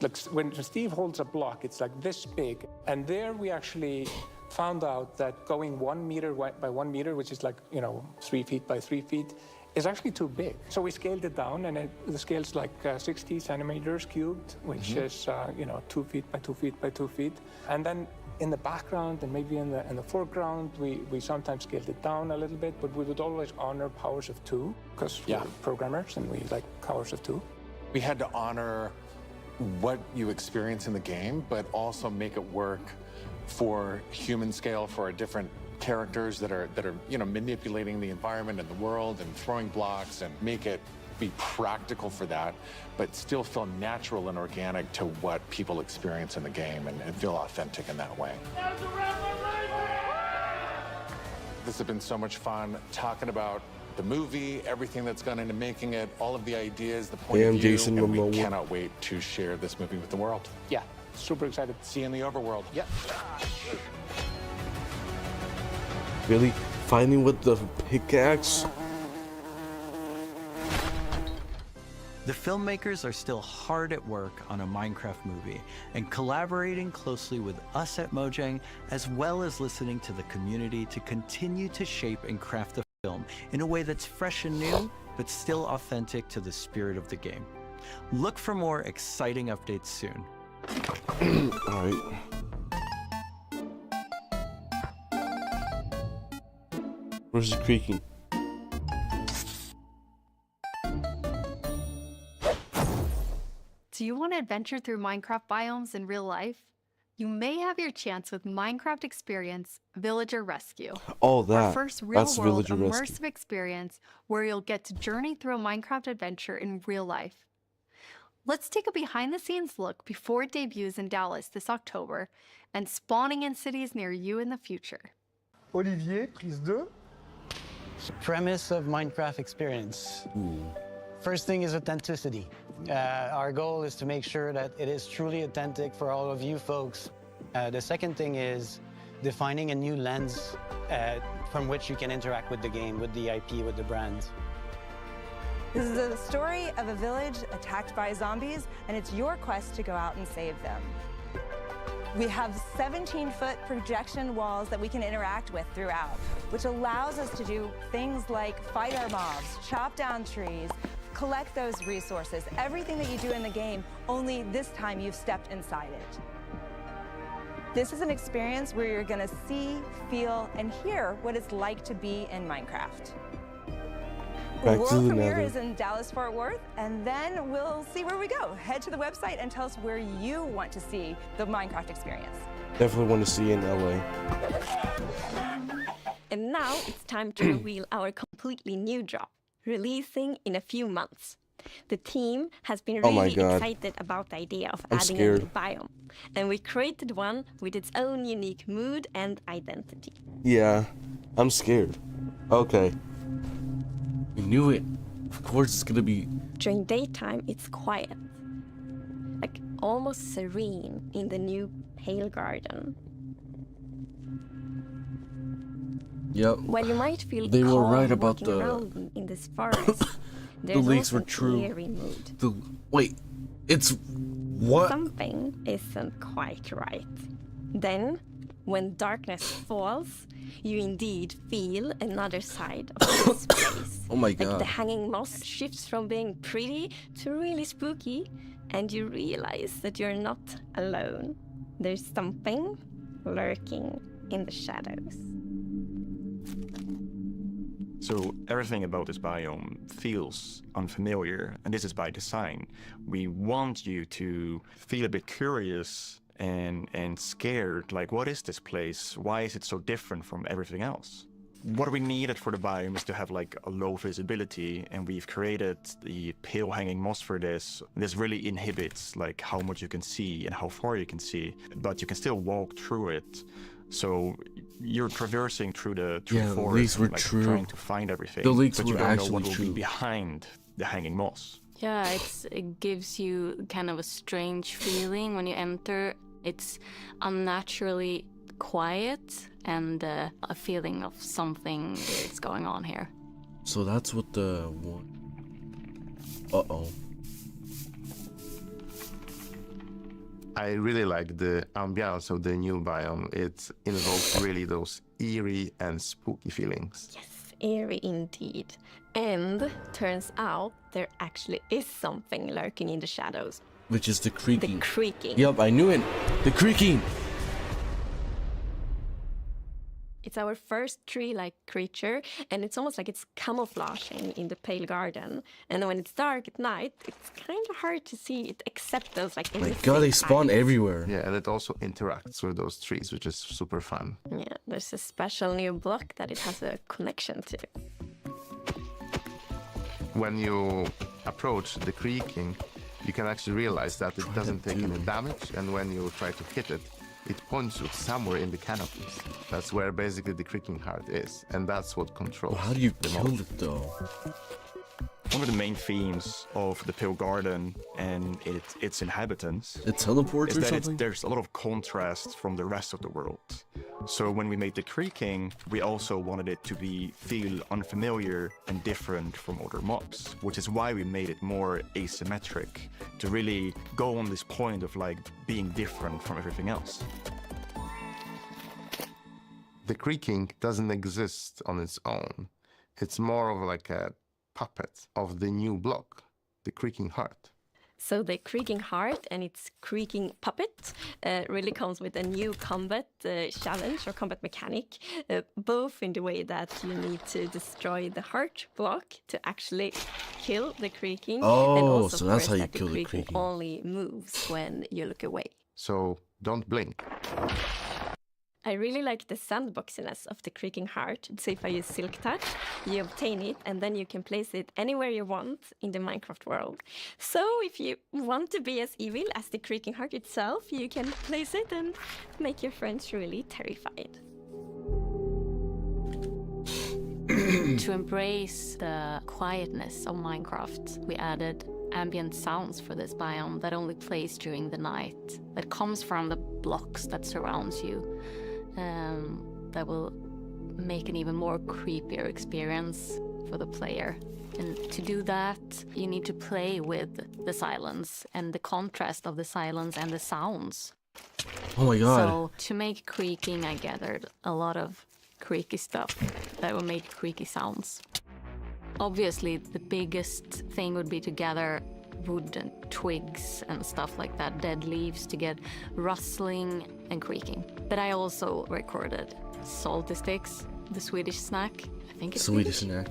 Like when Steve holds a block, it's like this big, and there we actually found out that going 1 meter by 1 meter, which is like 3 feet by 3 feet, is actually too big. So we scaled it down, and the scale's like 60 centimeters cubed, which is 2 feet by 2 feet by 2 feet, and then in the background and maybe in the foreground, we sometimes scaled it down a little bit, but we would always honor powers of 2 because we're programmers and we like powers of 2. We had to honor what you experience in the game, but also make it work for human scale for our different characters that are manipulating the environment and the world and throwing blocks, and make it be practical for that, but still feel natural and organic to what people experience in the game, and feel authentic in that way. This has been so much fun talking about the movie, everything that's gone into making it, all of the ideas, the point of view, Jason and we Momoa. cannot wait to share this movie with the world. Yeah, super excited. See you in the overworld. Yeah. Really? Fighting with the pickaxe? The filmmakers are still hard at work on a Minecraft movie and collaborating closely with us at Mojang, as well as listening to the community to continue to shape and craft the film in a way that's fresh and new, but still authentic to the spirit of the game. Look for more exciting updates soon. All right. Where's the creaking? Do you want to adventure through Minecraft biomes in real life? You may have your chance with Minecraft Experience Villager Rescue. Oh, Our that. first That's real-world Villager immersive Rescue. experience where you'll get to journey through a Minecraft adventure in real life. Let's take a behind-the-scenes look before it debuts in Dallas this October and spawning in cities near you in the future. Olivier, prise 2. Premise of Minecraft Experience. First thing is authenticity. Our goal is to make sure that it is truly authentic for all of you folks. The second thing is defining a new lens from which you can interact with the game, with the IP, with the brand. This is the story of a village attacked by zombies, and it's your quest to go out and save them. We have 17-foot projection walls that we can interact with throughout, which allows us to do things like fight our mobs, chop down trees, collect those resources, everything that you do in the game, only this time you've stepped inside it. This is an experience where you're gonna see, feel, and hear what it's like to be in Minecraft. Back World to the premiere nether. is in Dallas-Fort Worth, and then we'll see where we go. Head to the website and tell us where you want to see the Minecraft experience. Definitely want to see in LA. And now it's time to reveal our completely new drop, releasing in a few months. The team has been Oh my really God. excited about the idea of I'm adding scared. a new biome, and we created one with its own unique mood and identity. Yeah, I'm scared. Okay. We knew it. Of course it's gonna be. During daytime, it's quiet, like almost serene in the new Pale Garden. Yep. While you might feel They were calm right about walking the. around in this forest, The there's leaks also were true. an eerie mood. The wait, it's what? Something isn't quite right. Then when darkness falls, you indeed feel another side of this place. Oh my Like god. the hanging moss shifts from being pretty to really spooky, and you realize that you're not alone. There's something lurking in the shadows. So everything about this biome feels unfamiliar, and this is by design. We want you to feel a bit curious and scared, like, what is this place? Why is it so different from everything else? What we needed for the biome is to have like a low visibility, and we've created the pale hanging moss for this. This really inhibits like how much you can see and how far you can see, but you can still walk through it. So you're traversing through the forest, leaks were and, like, true. trying to find everything. The leaks but you were don't know actually what will true. be behind the hanging moss. Yeah, it gives you kind of a strange feeling when you enter. It's unnaturally quiet and a feeling of something is going on here. So that's what the one. Uh-oh. I really like the ambiance of the new biome. It invokes really those eerie and spooky feelings. Yes, eerie indeed. And turns out there actually is something lurking in the shadows. Which is the creaking. The creaking. Yup, I knew it. The creaking. It's our first tree-like creature, and it's almost like it's camouflaging in the pale garden. And when it's dark at night, it's kind of hard to see it, except those like. My god, they spawn everywhere. Yeah, and it also interacts with those trees, which is super fun. Yeah, there's a special new block that it has a connection to. When you approach the creaking, you can actually realize that it doesn't take any damage, and when you try to hit it, it points you somewhere in the canopies. That's where basically the creaking heart is, and that's what controls. Well, how do you the kill monster. it though? One of the main themes of the Pale Garden and its inhabitants It teleports is or that something? there's a lot of contrast from the rest of the world. So when we made the creaking, we also wanted it to feel unfamiliar and different from other mobs, which is why we made it more asymmetric, to really go on this point of like being different from everything else. The creaking doesn't exist on its own. It's more of like a puppet of the new block, the creaking heart. So the creaking heart and its creaking puppet really comes with a new combat challenge or combat mechanic, both in the way that you need to destroy the heart block to actually kill the creaking, and Oh, also so of that's course, how you that kill the creaking creaking. only moves when you look away. So don't blink. I really like the sandboxiness of the creaking heart. So if I use Silk Touch, you obtain it, and then you can place it anywhere you want in the Minecraft world. So if you want to be as evil as the creaking heart itself, you can place it and make your friends really terrified. To embrace the quietness of Minecraft, we added ambient sounds for this biome that only plays during the night, that comes from the blocks that surrounds you, that will make an even more creepier experience for the player. And to do that, you need to play with the silence and the contrast of the silence and the sounds. Oh my god. So to make creaking, I gathered a lot of creaky stuff that will make creaky sounds. Obviously, the biggest thing would be to gather wood and twigs and stuff like that, dead leaves, to get rustling and creaking. But I also recorded salty sticks, the Swedish snack. I think it's Swedish snack.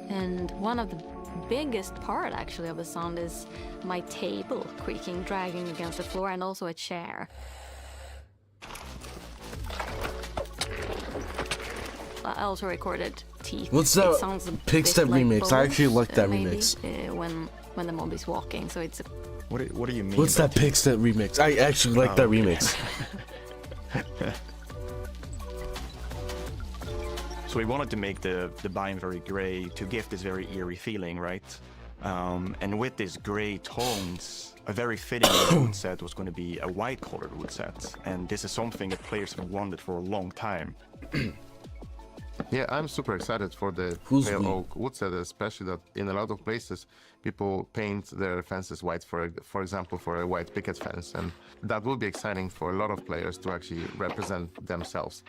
And one of the biggest part actually of the sound is my table creaking, dragging against the floor, and also a chair. I also recorded teeth. What's It that sounds a Pigstep bit like remix? I actually like that maybe, remix. When the mob is walking, so it's. What do you mean? What's that Pigstep remix? I actually like that remix. So we wanted to make the biome very gray to give this very eerie feeling, right? And with these gray tones, a very fitting wood set was going to be a white-colored wood set. And this is something that players have wanted for a long time. Yeah, I'm super excited for the Who's pale we? oak woodset, especially that in a lot of places people paint their fences white, for example, for a white picket fence, and that will be exciting for a lot of players to actually represent themselves.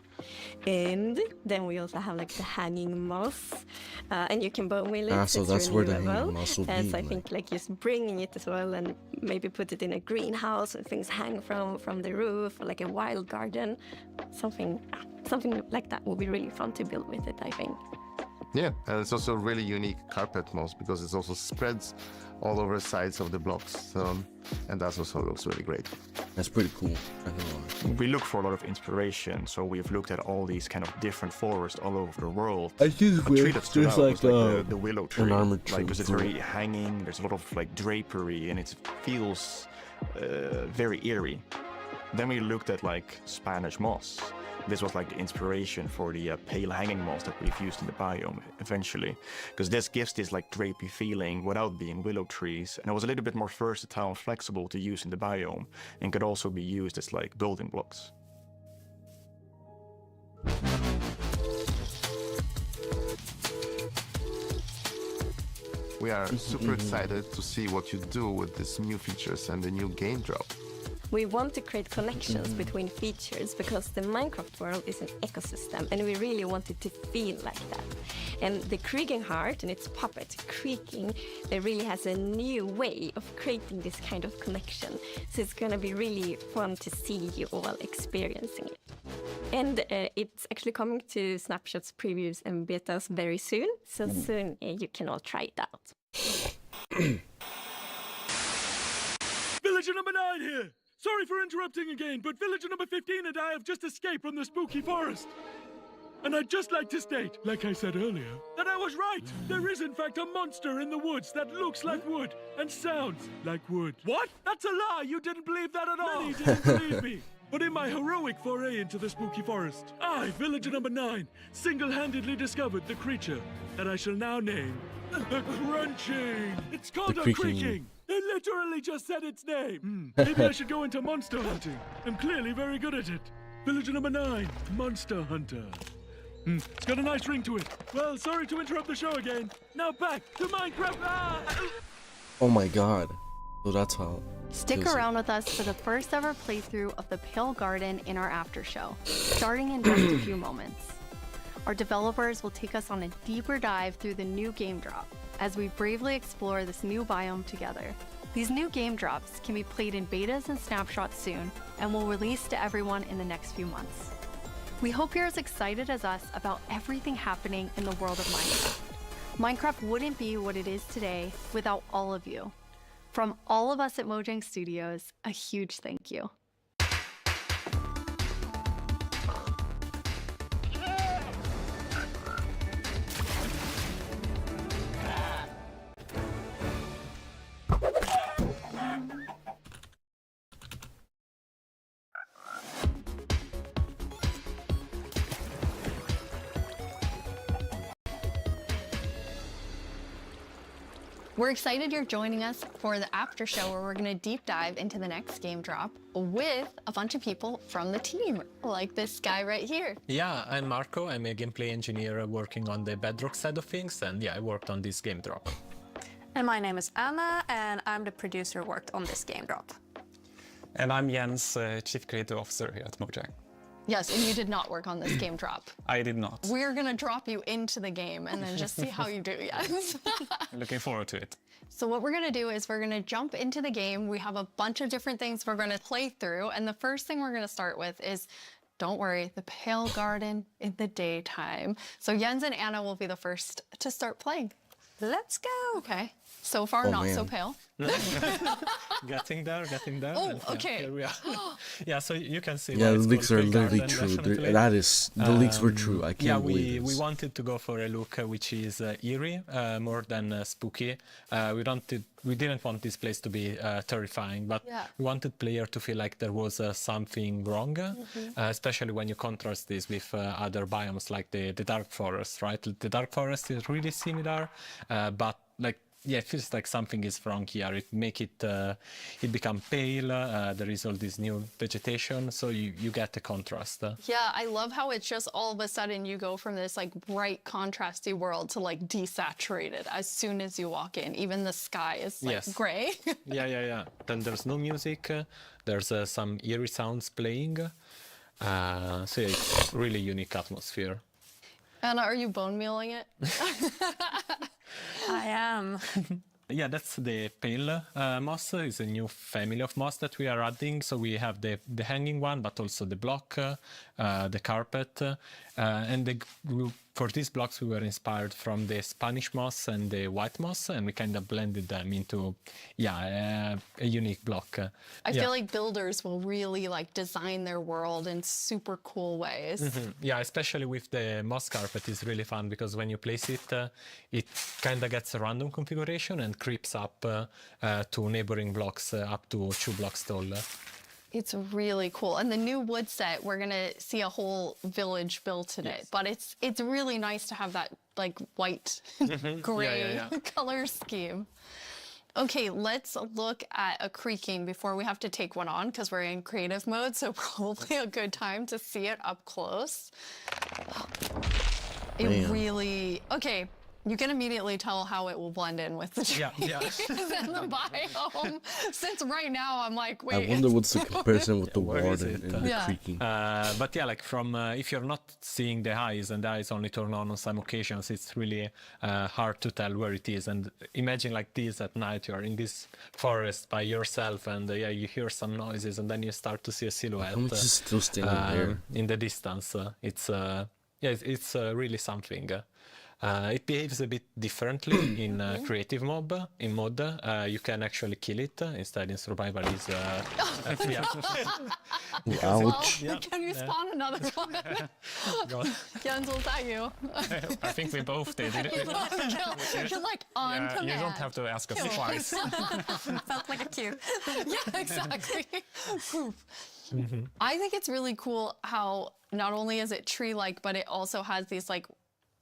And then we also have like the hanging moss, and you can bone wheel it. Ah, so it's that's where the renewable. hanging moss will be, So I think like just bringing it as well, and maybe put it in a greenhouse and things hang from the roof, or like a wild garden, something like that will be really fun to build with it, I think. Yeah, and it's also a really unique carpet moss because it also spreads all over the sides of the blocks, and that also looks really great. That's pretty cool. We look for a lot of inspiration, so we've looked at all these kind of different forests all over the world. I think A tree that stood there's out like, was the willow tree, an armored tree. like because it's very hanging. There's a lot of like drapery, and it feels very eerie. Then we looked at like Spanish moss. This was like the inspiration for the pale hanging moss that we've used in the biome eventually, because this gives this like drapey feeling without being willow trees, and it was a little bit more versatile and flexible to use in the biome, and could also be used as like building blocks. We are super excited to see what you do with these new features and the new game drop. We want to create connections between features because the Minecraft world is an ecosystem, and we really want it to feel like that. And the Creaking Heart and its puppet, Creaking, it really has a new way of creating this kind of connection. So it's going to be really fun to see you all experiencing it. And it's actually coming to Snapshots, previews, and betas very soon. So soon you can all try it out. Villager number 9 here! Sorry for interrupting again, but villager number 15 and I have just escaped from the spooky forest. And I'd just like to state, like I said earlier, that I was right. There is in fact a monster in the woods that looks like wood and sounds like wood. What? That's a lie! You didn't believe that at all! Many didn't believe me. But in my heroic foray into the spooky forest, I, villager number 9, single-handedly discovered the creature that I shall now name the Crunching. It's called a creaking. They literally just said its name. Maybe I should go into monster hunting. I'm clearly very good at it. Villager number 9, Monster Hunter. It's got a nice ring to it. Well, sorry to interrupt the show again. Now back to Minecraft. Oh my god. So that's how. Stick around with us for the first ever playthrough of the Pale Garden in our after show, starting in just a few moments. Our developers will take us on a deeper dive through the new game drop as we bravely explore this new biome together. These new game drops can be played in betas and snapshots soon and will release to everyone in the next few months. We hope you're as excited as us about everything happening in the world of Minecraft. Minecraft wouldn't be what it is today without all of you. From all of us at Mojang Studios, a huge thank you. We're excited you're joining us for the after show where we're going to deep dive into the next game drop with a bunch of people from the team, like this guy right here. Yeah, I'm Marco. I'm a gameplay engineer working on the Bedrock side of things, and yeah, I worked on this game drop. And my name is Anna, and I'm the producer who worked on this game drop. And I'm Jens, Chief Creative Officer here at Mojang. Yes, and you did not work on this game drop. I did not. We're going to drop you into the game and then just see how you do, yes. Looking forward to it. So what we're going to do is we're going to jump into the game. We have a bunch of different things we're going to play through. And the first thing we're going to start with is, don't worry, the Pale Garden in the daytime. So Jens and Anna will be the first to start playing. Let's go. Okay. So far, not so pale. Getting there. Oh, okay. Yeah, here we are. Yeah, so you can see. Yeah, why the it's leaks called are Pale literally Garden, true. definitely. The leaks were true. I can't believe we this. wanted to go for a look which is eerie, more than spooky. We didn't want this place to be terrifying, but we wanted player to feel like there was something wrong, especially when you contrast this with other biomes like the Dark Forest, right? The Dark Forest is really similar, but like yeah, it feels like something is wrong here. It make it it become pale. There is all this new vegetation, so you get the contrast. Yeah, I love how it's just all of a sudden you go from this like bright contrasty world to like desaturated as soon as you walk in. Even the sky is like Yes. gray. Yeah. Then there's no music. There's some eerie sounds playing. So yeah, it's really unique atmosphere. Anna, are you bone mealing it? I am. Yeah, that's the pale moss. It's a new family of moss that we are adding. So we have the hanging one, but also the block, the carpet, and for these blocks we were inspired from the Spanish moss and the white moss, and we kind of blended them into a unique block. I feel like builders will really like design their world in super cool ways. Yeah, especially with the moss carpet is really fun because when you place it, it kind of gets a random configuration and creeps up to neighboring blocks up to 2 blocks tall. It's really cool. And the new wood set, we're gonna see a whole village built in it. But it's really nice to have that like white, gray color scheme. Okay, let's look at a creaking before we have to take one on because we're in creative mode, so probably a good time to see it up close. It really, okay, you can immediately tell how it will blend in with the trees and the biome. Since right now I'm like, wait. I wonder what's the comparison with the Where is water it? and the creaking. But yeah, like from if you're not seeing the eyes and the eyes only turn on some occasions, it's really hard to tell where it is. And imagine like this at night, you're in this forest by yourself, and you hear some noises, and then you start to see a silhouette. How much is still standing there? In the distance? It's really something. It behaves a bit differently in creative mode. In mod, you can actually kill it. Instead, in survival, is Ouch. Can you spawn another one? Jens, was that you? I think we both did. You're like on command. You don't have to ask us twice. Felt like a cue. Yeah, exactly. I think it's really cool how not only is it tree-like, but it also has these like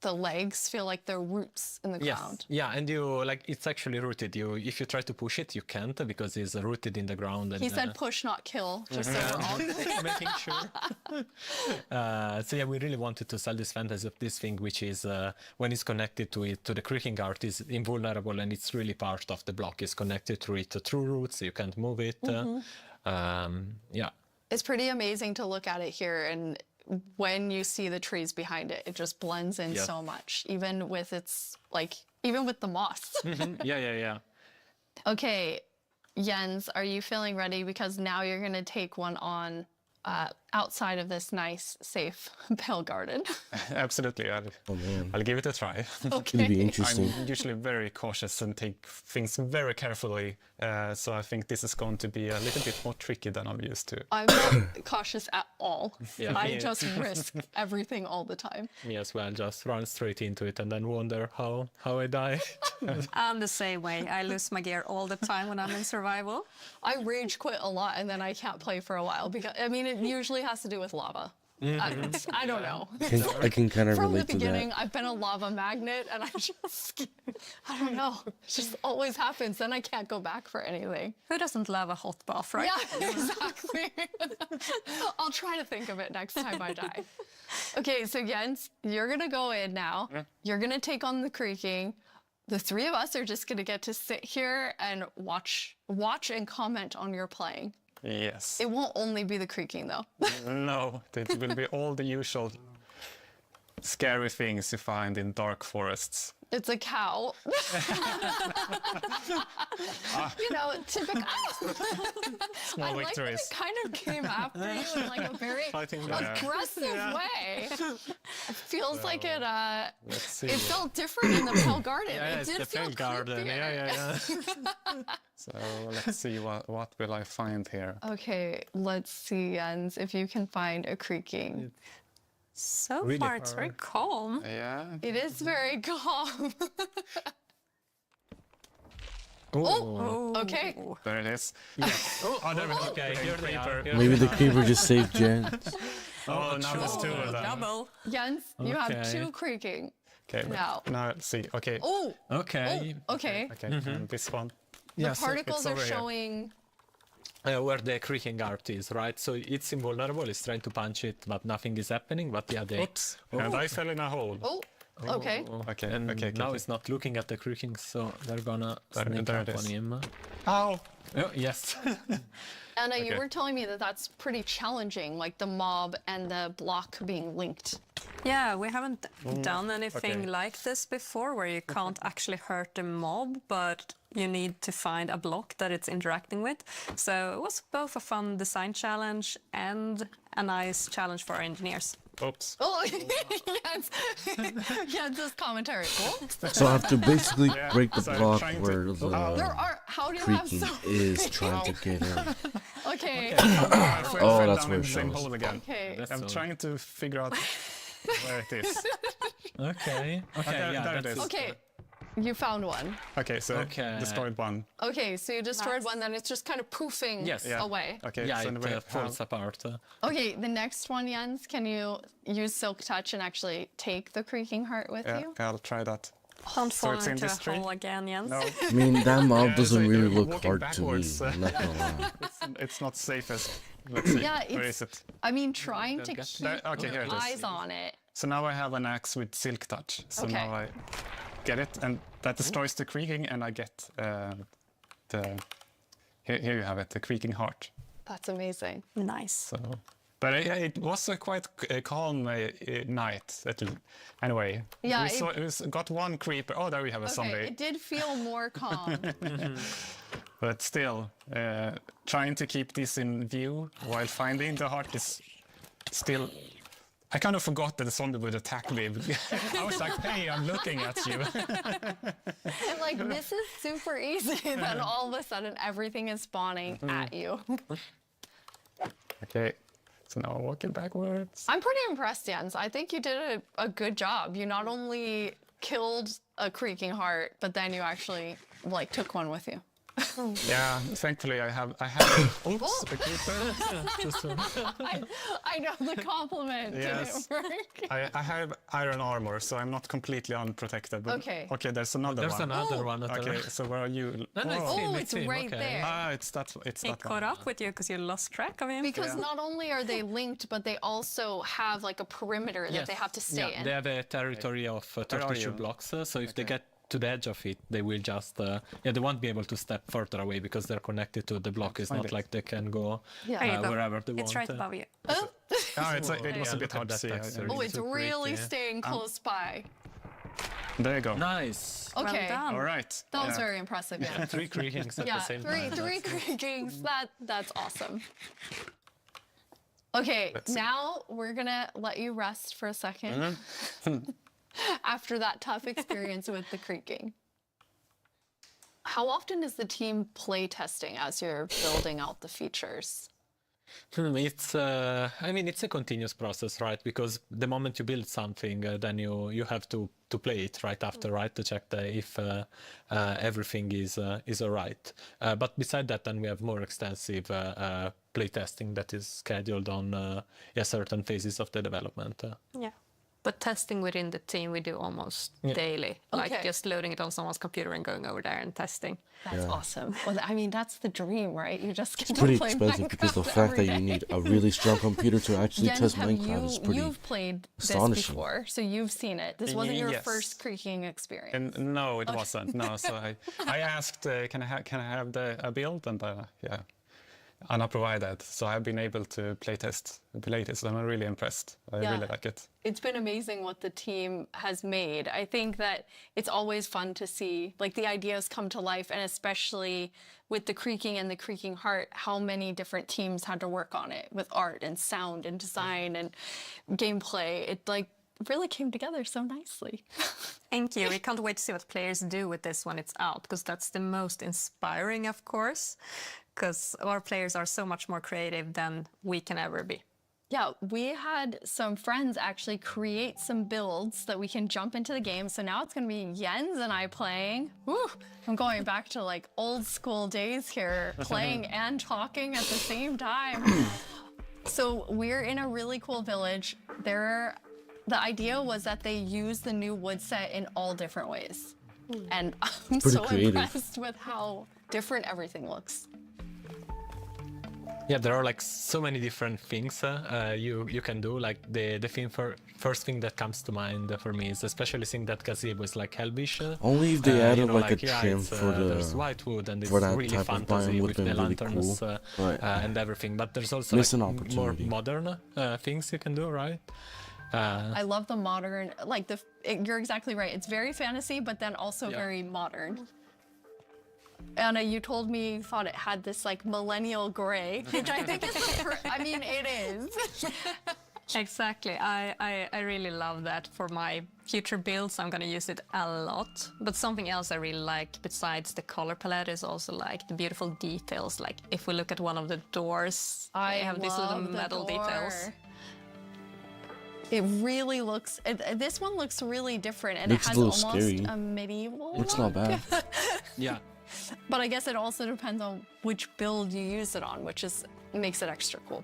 the legs feel like they're roots in the ground. Yeah, and you like it's actually rooted. If you try to push it, you can't because it's rooted in the ground. And, He said push, not kill, just so we're all making sure. So yeah, we really wanted to sell this fantasy of this thing, which is when it's connected to the creaking art, is invulnerable and it's really part of the block. It's connected to it through roots. You can't move it. Yeah. It's pretty amazing to look at it here, and when you see the trees behind it, it just blends in so much, even with the moss. Yeah. Okay, Jens, are you feeling ready? Because now you're going to take one on outside of this nice, safe pale garden. Absolutely. I'll give it a try. Okay. It'll be interesting. I'm usually very cautious and take things very carefully, so I think this is going to be a little bit more tricky than I'm used to. I'm not cautious at all. Yeah. I just risk everything all the time. Me as well, just run straight into it and then wonder how I die. I'm the same way. I lose my gear all the time when I'm in survival. I rage quit a lot and then I can't play for a while because, I mean, it usually has to do with lava. I don't know. I can kind of From relate the to beginning, that. I've been a lava magnet, and I don't know. It just always happens. Then I can't go back for anything. Who doesn't love a hot bath, right? Yeah, exactly. I'll try to think of it next time I die. Okay, so Jens, you're gonna go in now. You're gonna take on the creaking. The three of us are just gonna get to sit here and watch and comment on your playing. Yes. It won't only be the creaking, though. No, it will be all the usual scary things you find in dark forests. It's a cow. You know, typical. Small I victories. like that it kind of came after you in like a very aggressive way. It feels like it. Let's see. It felt different in the Pale Garden. Yeah, it it's did the feel Pale Garden. creepier. Yeah. So let's see what will I find here. Okay, let's see, Jens, if you can find a creaking. So Really far, it's very calm. Yeah. It is very calm. Oh, okay. there it is. Oh, there we go. Okay, here they are. Maybe the creeper just saved Jens. Oh, now there's two of them. Double. Jens, you have Okay. two creaking. Okay. Now let's see. Okay. Oh. Okay. Oh, okay. Okay. And this one. The Yes, particles it's are over here. showing. Where the creaking art is, right? So it's invulnerable, it's trying to punch it, but nothing is happening, but yeah, they... Oops, and I fell in a hole. Oh, okay. Okay, and okay, now okay. it's not looking at the creaking, so they're gonna sneak there up it on is. him. Ow! Oh, yes. Anna, you Okay. were telling me that that's pretty challenging, like the mob and the block being linked. Yeah, we haven't Mm, done anything okay. like this before, where you can't actually hurt the mob, but you need to find a block that it's interacting with. So it was both a fun design challenge and a nice challenge for our engineers. Oops. Oh, yes. Jens's commentary. Oh. So I have to basically Yeah, break the so block trying to- where Ow. the There are. How do you have creaking so is many? trying to get in. Okay. I fell Oh, down that's in where the it same shows. hole again. Okay. That's I'm so- trying to figure out where it is. Okay. Okay, there- yeah, there it that's is. Okay. You found one. Okay, so Okay. destroyed one. Okay, so you destroyed one, then it's just kind of poofing Yes. Yeah. away. Okay, Yeah, so it we have falls apart. Okay, the next one, Jens, can you use Silk Touch and actually take the creaking heart with yeah, you? I'll try that. Don't So fall it's in into this a tree? hole again, Jens. No. I mean, that mob Yeah, doesn't so really you're look walking hard to me. backwards, I'm not gonna lie. It's not safest. Let's see. Yeah, Where it's- is it? I mean, trying to keep There- okay, here it is. eyes on it. So now I have an axe with Silk Touch. So Okay. now I get it, and that destroys the creaking, and I get the... Here you have it, the creaking heart. That's amazing. Nice. So, but it was a quite calm night. Anyway, Yeah, we got one creeper. Oh, there we have a Okay, zombie. it did feel more calm. But still, trying to keep this in view while finding the heart is still... I kind of forgot that the zombie would attack me. I was like, hey, I'm looking at you. And like, this is super easy. Then all of a sudden, everything is spawning at you. Okay, so now I'm walking backwards. I'm pretty impressed, Jens. I think you did a good job. You not only killed a creaking heart, but then you actually like took one with you. Yeah, thankfully I have oops, a creeper. I know the compliment Yes. didn't work. I have iron armor, so I'm not completely unprotected. But Okay. Okay, there's another There's one. another one. Okay, so where are you? No, no, it's Oh. him, Oh, it's it's him, right okay. there. Ah, it's that He one. caught up with you because you lost track of him. Because Yeah. not only are they linked, but they also have like a perimeter that they have to stay yeah, in. they have a territory of are 32 you? blocks, so if they get to the edge of it, they will just, they won't be able to step further away because they're connected to the block. It's Find not it. like they can go Yeah. There you go. wherever they want. It's right above you. Ah, it was a Yeah, bit look hard at to see. that texture. Oh, it's so really pretty. staying close by. There you go. Nice. Okay. Well done. All right. That was Yeah. very impressive, yeah. 3 creakings at Yeah, the same three time. creakings. That's awesome. Okay, now we're gonna let you rest for a second after that tough experience with the creaking. How often is the team play testing as you're building out the features? It's, I mean, it's a continuous process, right? Because the moment you build something, then you have to play it right after, right? To check if everything is all right. But beside that, then we have more extensive play testing that is scheduled on certain phases of the development. Yeah. But testing within the team we do almost daily. Like Okay. just loading it on someone's computer and going over there and testing. That's awesome. Well, I mean, that's the dream, right? You just get It's to pretty play expensive because the Minecraft fact that every you day. need a really strong computer to actually Jens, test have Minecraft is pretty you've played this astonishing. before, so you've seen it. This wasn't your Yes. first creaking experience. And no, it wasn't. No, so I asked, can I have a build, and yeah, Anna provided. So I've been able to playtest. I'm really impressed. I Yeah. really like it. It's been amazing what the team has made. I think that it's always fun to see like the ideas come to life, and especially with the creaking and the creaking heart, how many different teams had to work on it with art and sound and design and gameplay. It like really came together so nicely. Thank you. We can't wait to see what players do with this when it's out, because that's the most inspiring, of course, because our players are so much more creative than we can ever be. Yeah, we had some friends actually create some builds that we can jump into the game. So now it's going to be Jens and I playing. Woo! I'm going back to like old school days here, playing and talking at the same time. So we're in a really cool village. There the idea was that they used the new wood set in all different ways. And I'm Pretty so creative. impressed with how different everything looks. Yeah, there are like so many different things you can do. Like the first thing that comes to mind for me is especially seeing that gazebo is like Helvish. Only if they added you know, like a trim it's, for the there's white wood and it's for that really type of fantasy biome would with have the been really lanterns cool. Right. and everything. But there's also Missed an like more opportunity. modern things you can do, right? I love the modern, like you're exactly right. It's very fantasy, but then also very modern. Anna, you told me you thought it had this like millennial gray, which I think is, I mean, it is. Exactly. I really love that. For my future builds, I'm going to use it a lot. But something else I really like besides the color palette is also like the beautiful details. Like if we look at one of the doors, I have these little love the metal door. details. It really looks, this one looks really different, and Looks it a has little almost scary. a medieval Looks look. not bad. Yeah. But I guess it also depends on which build you use it on, which makes it extra cool.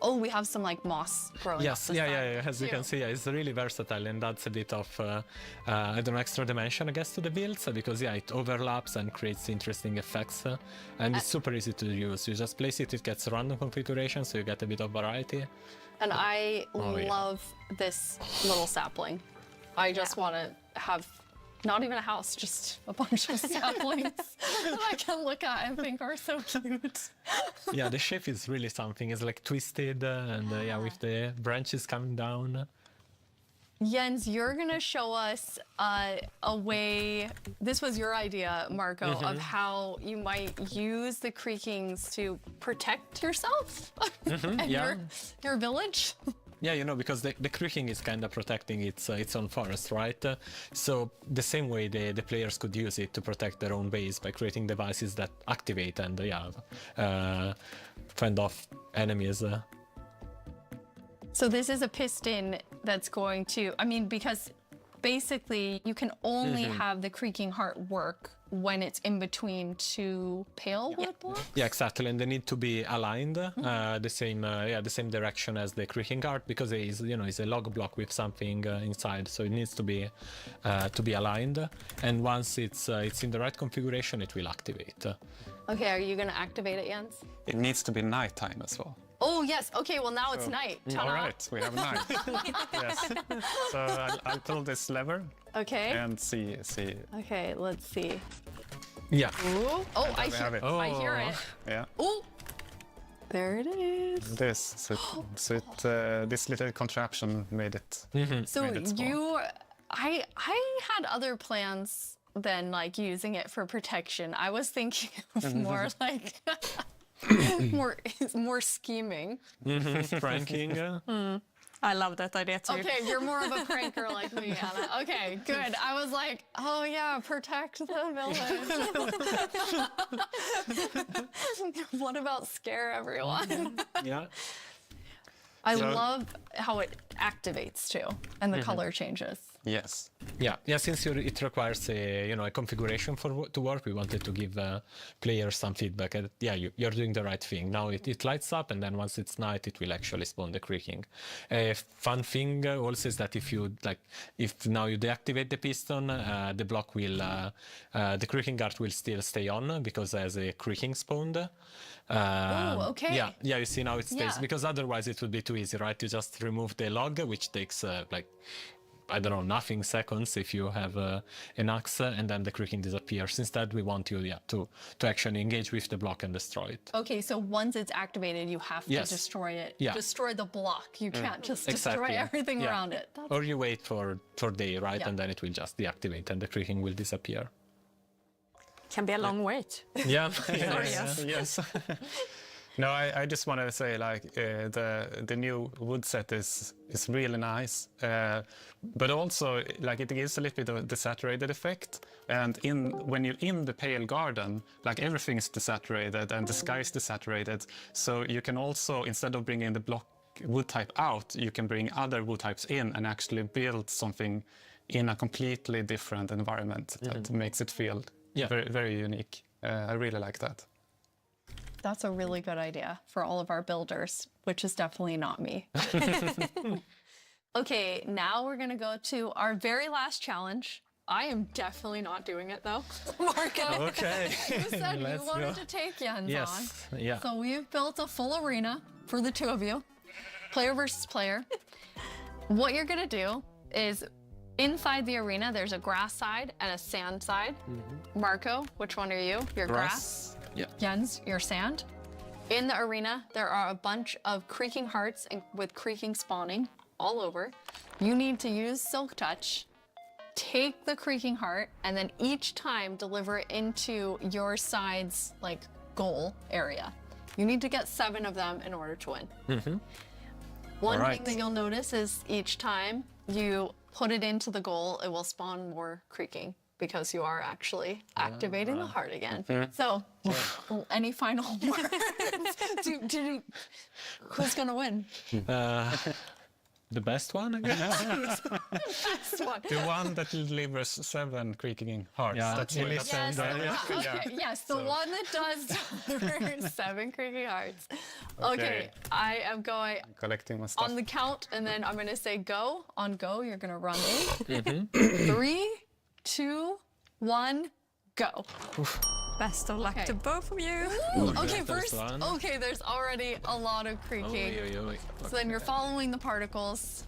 Oh, we have some like moss growing Yes, up the side, as you can see, it's really versatile and adds a bit of, I don't know, extra dimension, I guess, to the builds, because it overlaps and creates interesting effects, and it's super easy to use. You just place it, it gets random configuration, so you get a bit of variety. And I Oh, yeah. love this little sapling. I just want to have not even a house, just a bunch of saplings that I can look at and think are so cute. Yeah, the shape is really something. It's like twisted, and with the branches coming down. Jens, you're going to show us a way, this was your idea, Marco, of how you might use the creakings to protect yourself and your village. Yeah, you know, because the creaking is kind of protecting its own forest, right? So the same way the players could use it to protect their own base by creating devices that activate and fend off enemies. So this is a piston that's going to, I mean, because basically you can only have the creaking heart work when it's in between two pale wood blocks. Yeah, exactly, and they need to be aligned the same direction as the creaking heart, because it is, it's a log block with something inside, so it needs to be aligned. And once it's in the right configuration, it will activate. Okay, are you going to activate it, Jens? It needs to be nighttime as well. Oh yes. Okay. Well, now it's night. Ta-da. All right, we have night. Yes. So I'll pull this lever. Okay. And see. Okay. Let's see. Yeah. Ooh. Oh, And I we have hear it. it. I hear it. Yeah. Ooh. There it is. This. This little contraption made it. So made it spawn. I had other plans than like using it for protection. I was thinking of more like more scheming. Pranking. I love that idea too. Okay, you're more of a pranker like me, Anna. Okay, good. I was like, oh yeah, protect the village. What about scare everyone? Yeah. I love how it activates too, and the color changes. Yes. Yeah. Since it requires a configuration to work, we wanted to give players some feedback. You're doing the right thing. Now it lights up, and then once it's night, it will actually spawn the creaking. A fun thing also is that if now you deactivate the piston, the block will the creaking guard will still stay on because there's a creaking spawned. Oh, okay. Yeah. You see now it stays, Yeah. because otherwise it would be too easy, right? You just remove the log, which takes I don't know, nothing seconds if you have an axe, and then the creaking disappears. Instead, we want you to actually engage with the block and destroy it. Okay, so once it's activated, you have to Yes. destroy it. Yeah. Destroy the block. You can't just destroy Exactly. everything Yeah. around it. Or you wait for day, right? Yeah. And then it will just deactivate and the creaking will disappear. Can be a long wait. Yeah. Yes. No, I just want to say the new wood set is really nice, but also it gives a little bit of the desaturated effect. And when you're in the pale garden, everything is desaturated and the sky is desaturated. So you can also, instead of bringing the block wood type out, you can bring other wood types in and actually build something in a completely different environment that makes it feel very, very unique. I really like that. That's a really good idea for all of our builders, which is definitely not me. Okay, now we're gonna go to our very last challenge. I am definitely not doing it though. Marco, Okay. you said you Let's wanted go. to take Jens Yes, on. yeah. So we've built a full arena for the two of you, player versus player. What you're gonna do is inside the arena, there's a grass side and a sand side. Marco, which one are you? Your grass. Yeah. Jens, your sand. In the arena, there are a bunch of creaking hearts and with creaking spawning all over. You need to use Silk Touch, take the creaking heart, and then each time deliver it into your side's like goal area. You need to get 7 of them in order to win. One thing that you'll notice is each time you put it into the goal, it will spawn more creaking because you are actually activating the heart again. So, any final words? Who's gonna win? The best one, I guess. Best one. The one that delivers 7 creaking hearts. Yeah. That's Yes, what Okay, yes, the one that does deliver 7 creaking hearts. Okay, I am going collecting my stuff. on the count, and then I'm gonna say go. On go, you're gonna run in. Mm-hmm. 3, 2, 1, go. Best of luck Okay. to both of you. Okay, First first, one. okay, there's already a lot of creaking. So then you're following the particles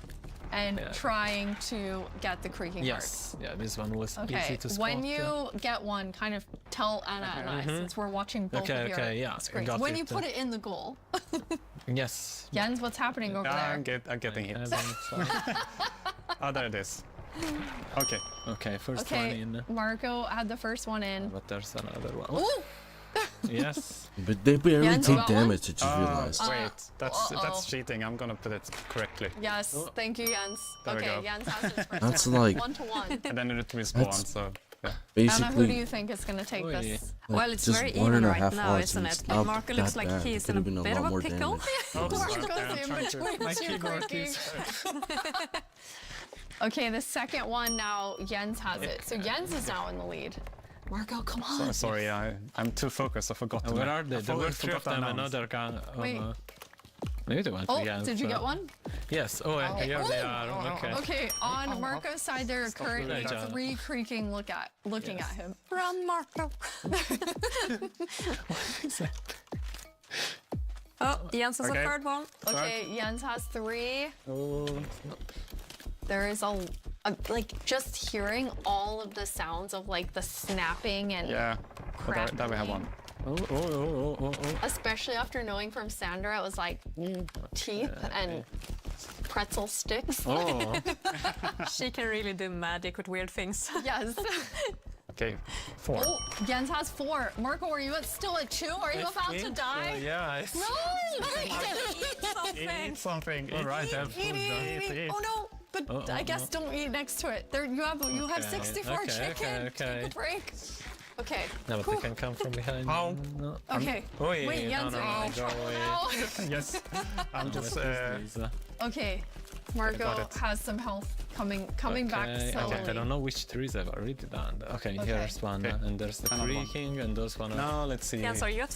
and trying to get the creaking Yes, yeah, this one was heart. easy Okay, to spot. when you get one, kind of tell Anna and I, since we're watching both Okay, of your okay, yeah, I screens. got When it. you put it in the goal. Yes. Jens, what's happening over there? I'm getting hit. Oh, there it is. Okay. Okay, first one Okay, in. Marco had the first one in. But there's another one. Ooh! Yes. But they barely Jens, take got one? damage, I just realized. Wait, that's uh-oh. cheating. I'm gonna put it correctly. Yes, thank you, Jens. There we Okay, go. Jens has his first That's one. like- 1-to-1. And then it respawns, That's- so yeah. Basically, Anna, who do you think is going to take Oy. this? Well, it's just very 1.5 even right now, hearts, isn't and it? it's not Marco that looks like bad. he's It in a could've been a bit lot of a more pickle. damage. Marco's Okay, I'm in trying to- between my two keyboard creaking. keeps- Okay, the second one now, Jens has it. So Jens is now in the lead. Marco, come on. So, sorry, I'm too focused. I forgot. Where are they? I There were forgot 3 of to them, announce. another gun. Wait. Maybe they went Oh, to Jens. did you get one? Yes. Oh, here they are. Okay. Okay, on Marco's side, there are currently Right, 3 creaking looking at him. Run, Marco. Oh, Jens has a Okay. 3rd one. Okay, Jens has 3. Oh. There is like just hearing all of the sounds of like the snapping and Yeah. But there we have one. Oh. especially after knowing from Sandra, it was like teeth and pretzel sticks. Oh. She can really do magic with weird things. Yes. Okay, 4. Oh, Jens has 4. Marco, are you still at 2? Are you about to die? Yeah. No! Eat something. All right, I've Eat, eat, eat. Oh no! But I guess don't eat next to it. There, you have Okay, 64 chicken. okay. Take a break. Okay. No, but they can come from behind. Ow. No. Okay. Wait, Wait, Jens, no, are you go away. now? Yes. I'm just. Okay. I Marco got it. has some health coming back Okay, slowly. I don't know which trees I've already done. Okay, Okay. here's one, Okay. and there's the Another one. creaking, and those one. No, let's see. Jens, are you at